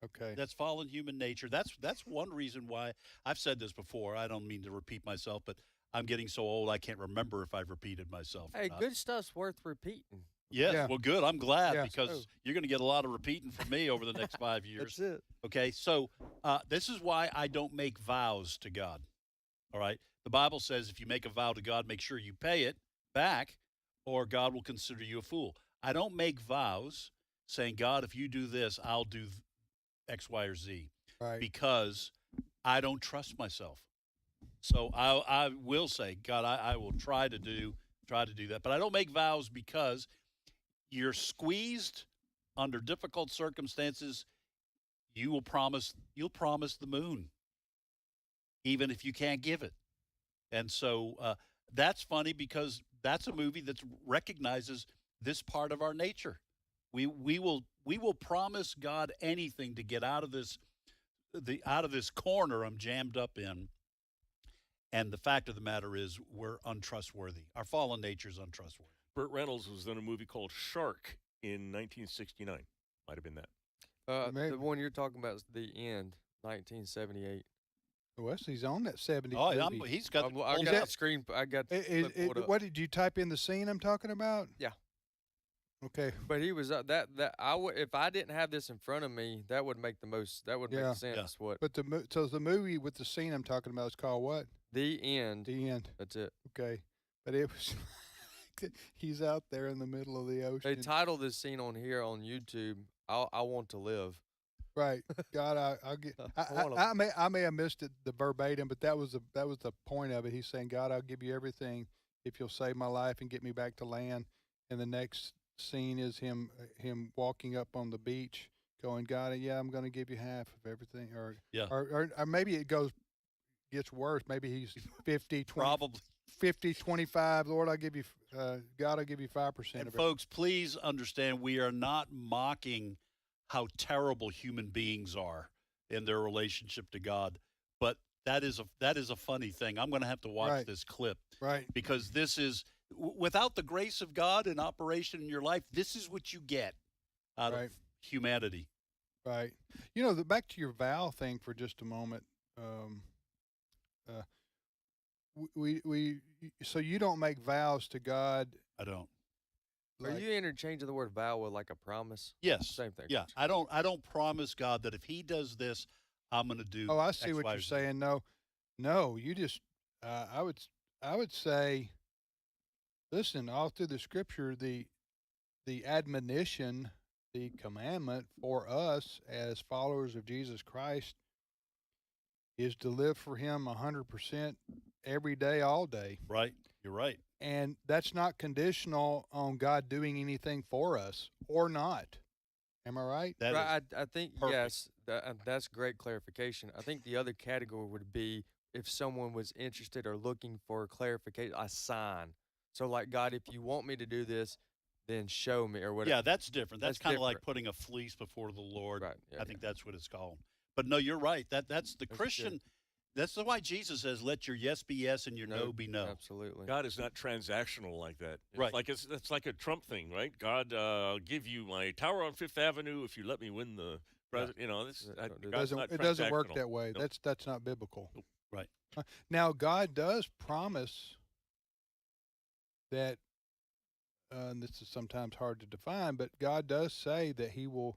S8: Okay.
S9: That's fallen human nature. That's one reason why I've said this before. I don't mean to repeat myself, but I'm getting so old I can't remember if I've repeated myself.
S10: Hey, good stuff's worth repeating.
S9: Yes.
S8: Yeah.
S9: Well, good. I'm glad
S8: Yeah,
S9: because
S8: so.
S9: you're going to get a lot of repeating from me over the next 5 years.
S10: That's it.
S9: Okay. So this is why I don't make vows to God. All right. The Bible says if you make a vow to God, make sure you pay it back, or God will consider you a fool. I don't make vows saying, God, if you do this, I'll do X, Y, or Z.
S8: Right.
S9: Because I don't trust myself. So I will say, God, I will try to do that. But I don't make vows because you're squeezed under difficult circumstances. You'll promise the moon, even if you can't give it. And so that's funny because that's a movie that recognizes this part of our nature. We will promise God anything to get out of this corner I'm jammed up in. And the fact of the matter is we're untrustworthy. Our fallen nature is untrustworthy.
S5: Burt Reynolds was in a movie called Shark in 1969. Might have been that.
S10: The one you're talking about is The End, 1978.
S8: Wesley's on that 70s movie.
S9: He's got.
S10: I got the screen. I got.
S8: What did you type in the scene I'm talking about?
S10: Yeah.
S8: Okay.
S10: But he was if I didn't have this in front of me, that would make make sense.
S8: Yeah.
S10: What?
S8: But the movie with the scene I'm talking about is called what?
S10: The End.
S8: The End.
S10: That's it.
S8: Okay. But it was he's out there in the middle of the ocean.
S10: They titled this scene on here on YouTube, I Want to Live.
S8: Right. God, I'll get. I may have missed it, the verbatim, but that was the point of it. He's saying, God, I'll give you everything if you'll save my life and get me back to land. And the next scene is him walking up on the beach, going, God, yeah, I'm going to give you half of everything. Or maybe it gets worse. Maybe he's 50, 20,
S9: probably
S8: 50, 25. Lord, I'll give you. God, I'll give you 5%
S9: And
S8: of it.
S9: folks, please understand, we are not mocking how terrible human beings are in their relationship to God, but that is a funny thing. I'm going to have to watch this clip,
S8: right?
S9: Because this is without the grace of God in operation in your life, this is what you get out of humanity.
S8: Right. You know, back to your vow thing for just a moment. so you don't make vows to God.
S9: I don't.
S10: Are you interchanging the word vow with like a promise?
S9: Yes.
S10: Same thing.
S9: Yeah. I don't promise God that if he does this, I'm going to do.
S8: Oh, I see
S9: X,
S8: what
S9: Y,
S8: you're
S9: Z.
S8: saying. No, you just, I would say, listen, all through the scripture, the admonition, the commandment for us as followers of Jesus Christ is to live for him 100% every day, all day.
S9: Right. You're right.
S8: And that's not conditional on God doing anything for us or not. Am I right?
S10: I think,
S9: perfect.
S10: yes, that's great clarification. I think the other category would be if someone was interested or looking for clarification, a sign. So like, God, if you want me to do this, then show me or whatever.
S9: Yeah, that's different. That's kind of like
S10: different.
S9: putting a fleece before the Lord.
S10: Right. Yeah,
S9: I think that's what it's called. But no, you're right. That's the Christian.
S10: good.
S9: That's why Jesus says, "Let your yes be yes and your no be no."
S10: Absolutely.
S5: God is not transactional like that. It's
S9: Right.
S5: Like it's like a Trump thing, right? God, I'll give you my tower on Fifth Avenue if you let me win the president. You know,
S8: It doesn't work that way.
S5: Nope.
S8: That's not biblical.
S5: Nope.
S9: Right.
S8: Now, God does promise that, and this is sometimes hard to define, but God does say that he will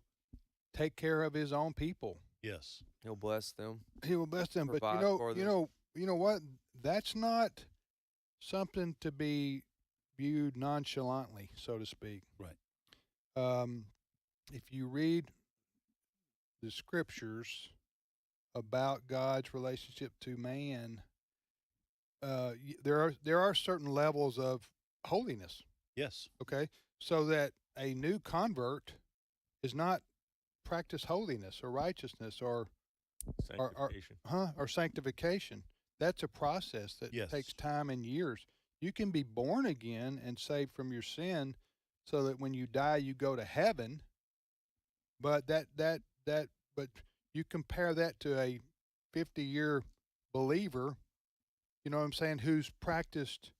S8: take care of his own people.
S9: Yes.
S10: He'll bless them.
S8: He will bless them. But
S10: Provide for them.
S8: you know what? That's not something to be viewed nonchalantly, so to speak.
S9: Right.
S8: If you read the scriptures about God's relationship to man, there are certain levels of holiness.
S9: Yes.
S8: Okay, so that a new convert is not practice holiness or righteousness or sanctification. That's a process that takes time and years. You can be born again and saved from your sin, so that when you die, you go to heaven. But but you compare that to a 50-year believer, you know what I'm saying, who's practiced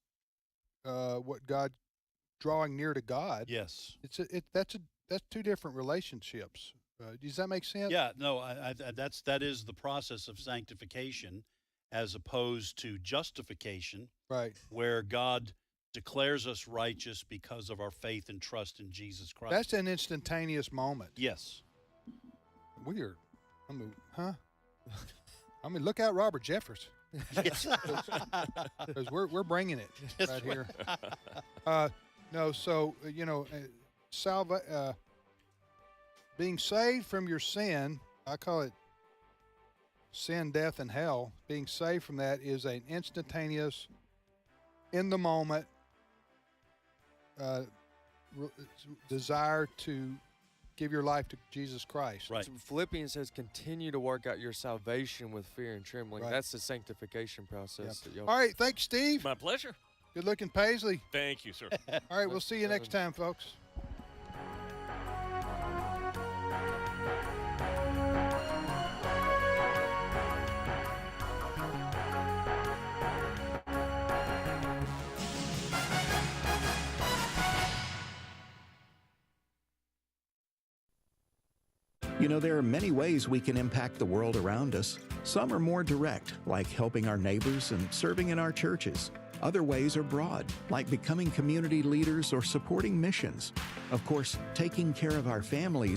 S8: what God, drawing near to God.
S9: Yes.
S8: That's two different relationships. Does that make sense?
S9: Yeah. No. That is the process of sanctification, as opposed to justification.
S8: Right.
S9: Where God declares us righteous because of our faith and trust in Jesus Christ.
S8: That's an instantaneous moment.
S9: Yes.
S8: Weird. I mean, look out, Robert Jeffers.
S9: Yes.
S8: Because we're bringing it right here. No, so being saved from your sin, I call it sin, death, and hell. Being saved from that is an instantaneous, in the moment desire to give your life to Jesus Christ.
S9: Right.
S10: So Philippians says, continue to work out your salvation with fear and trembling.
S8: Right.
S10: That's the sanctification process.
S8: Yeah. All right. Thanks, Steve.
S5: My pleasure.
S8: Good looking, Paisley.
S5: Thank you, sir.
S8: All right. We'll see you next time, folks.
S11: You know, there are many ways we can impact the world around us. Some are more direct, like helping our neighbors and serving in our churches. Other ways are broad, like becoming community leaders or supporting missions. Of course, taking care of our families